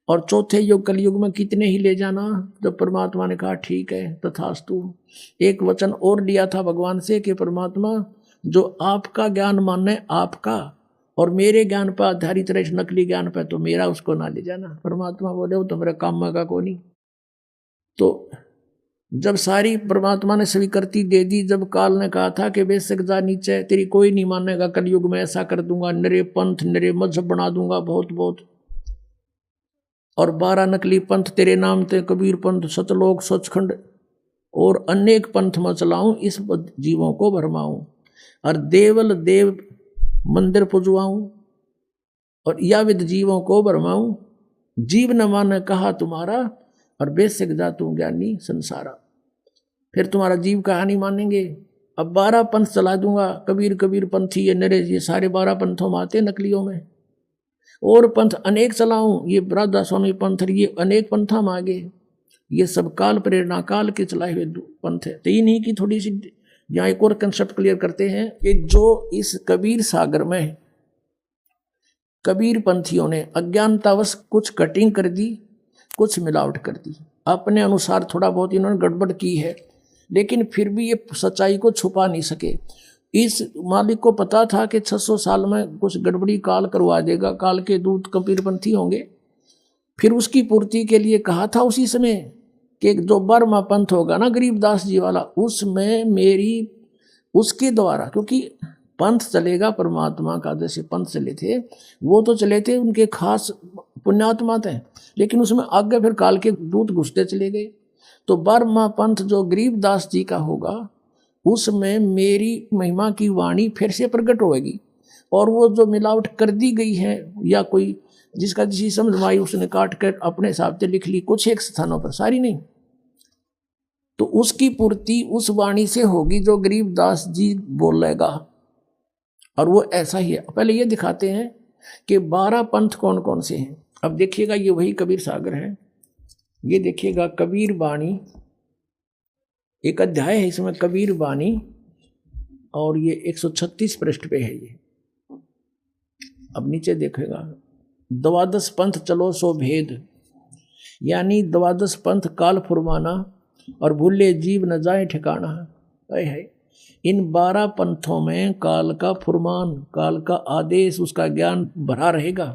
और चौथे युग कलयुग में कितने ही ले जाना। जब परमात्मा ने कहा ठीक है तथास्तु। एक वचन और लिया था भगवान से कि परमात्मा जो आपका ज्ञान माने आपका, और मेरे ज्ञान पर आधारित रहे नकली ज्ञान पर, तो मेरा उसको ना ले जाना। परमात्मा बोले वो तो मेरा काम का को नहीं। तो जब सारी परमात्मा ने स्वीकृति दे दी, जब काल ने कहा था कि बेशक जा नीचे, तेरी कोई नहीं मानेगा, कलयुग में ऐसा कर दूंगा, नरे पंथ नरे मजहब बना दूंगा बहुत बहुत, और 12 नकली पंथ तेरे नाम ते, कबीर पंथ, सतलोक, सचखंड और अनेक पंथ में चलाऊं, इस जीवों को भरमाऊं, और देवल देव मंदिर पुजवाऊं, और या विद जीवों को भरमाऊं। जीव न माने कहा तुम्हारा, और बेशक जा तू ज्ञानी संसारा। फिर तुम्हारा जीव कहा नहीं मानेंगे। अब 12 पंथ चला दूंगा, कबीर कबीर पंथी ये नरे, ये सारे 12 पंथों में आते नकलियों में, और पंथ अनेक चलाऊं, ये राधा स्वामी पंथ, ये अनेक पंथा में आगे, ये सब काल प्रेरणा काल के चलाए हुए पंथ है। 3 ही की थोड़ी सी यहाँ एक और कंसेप्ट क्लियर करते हैं कि जो इस कबीर सागर में कबीर पंथियों ने अज्ञानतावश कुछ कटिंग कर दी, कुछ मिलावट कर दी, अपने अनुसार थोड़ा बहुत इन्होंने गड़बड़ की है, लेकिन फिर भी ये सच्चाई को छुपा नहीं सके। इस मालिक को पता था कि 600 साल में कुछ गड़बड़ी काल करवा देगा, काल के दूत कबीरपंथी होंगे। फिर उसकी पूर्ति के लिए कहा था उसी समय कि जो 12वां पंथ होगा ना गरीबदास जी वाला, उसमें मेरी उसके द्वारा, क्योंकि पंथ चलेगा परमात्मा का, जैसे पंथ चले थे वो तो चले थे उनके खास पुण्यात्मा थे, लेकिन उसमें आगे फिर काल के दूत घुसते चले गए। तो 12वां पंथ जो गरीबदास जी का होगा, उसमें मेरी महिमा की वाणी फिर से प्रकट होगी। और वो जो मिलावट कर दी गई है या कोई जिसका जिसी समझ में आई उसने काट कर अपने हिसाब से लिख ली, कुछ एक स्थानों पर, सारी नहीं, तो उसकी पूर्ति उस वाणी से होगी जो गरीबदास जी बोलेगा। और वो ऐसा ही है। पहले ये दिखाते हैं कि 12 पंथ कौन कौन से हैं। अब देखिएगा ये वही कबीर सागर है, ये देखिएगा कबीर वाणी, एक अध्याय है इसमें कबीर वाणी, और ये 136 पृष्ठ पे है ये। अब नीचे देखेगा 12 पंथ चलो सो भेद, यानी 12 पंथ काल फुरमाना और भूले जीव न जाए ठिकाना है। इन 12 पंथों में काल का फुरमान, काल का आदेश, उसका ज्ञान भरा रहेगा।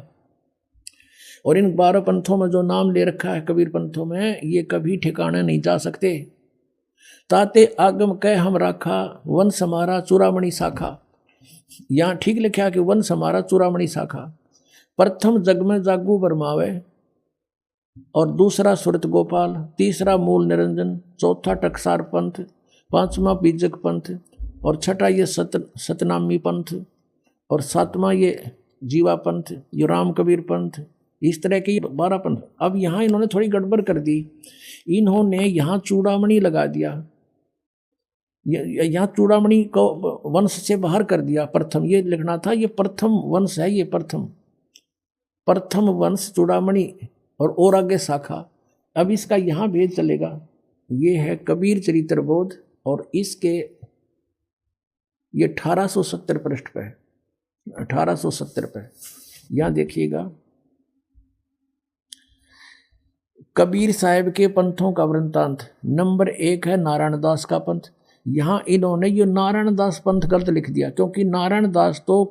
और इन 12 पंथों में जो नाम ले रखा है कबीर पंथों में, ये कभी ठिकाने नहीं जा सकते। ताते आगम कह हम राखा, वन समारा चूड़ामणि शाखा। यहाँ ठीक लिखा कि वन समारा चूड़ामणि शाखा। प्रथम जग में जागू बरमावे, और दूसरा सुरत गोपाल, तीसरा मूल निरंजन, चौथा टकसार पंथ, पांचवा बीजक पंथ, और छठा ये सतनामी पंथ, और सातवां ये जीवा पंथ, ये राम कबीर पंथ। इस तरह के 12 पंथ। अब यहाँ इन्होंने थोड़ी गड़बड़ कर दी, इन्होंने यहाँ चूड़ामणि लगा दिया, यहाँ चूड़ामणि को वंश से बाहर कर दिया। प्रथम ये लिखना था, ये प्रथम वंश है, ये प्रथम वंश चूड़ामणि, और आगे शाखा। अब इसका यहाँ भेद चलेगा। ये है कबीर चरित्र बोध, और इसके ये 1870 पृष्ठ पे है, 1870 पे। यहाँ देखिएगा कबीर साहब के पंथों का वृंतांत। नंबर 1 है नारायण दास का पंथ। यहाँ इन्होंने ये नारायण दास पंथ गलत लिख दिया, क्योंकि नारायण दास तो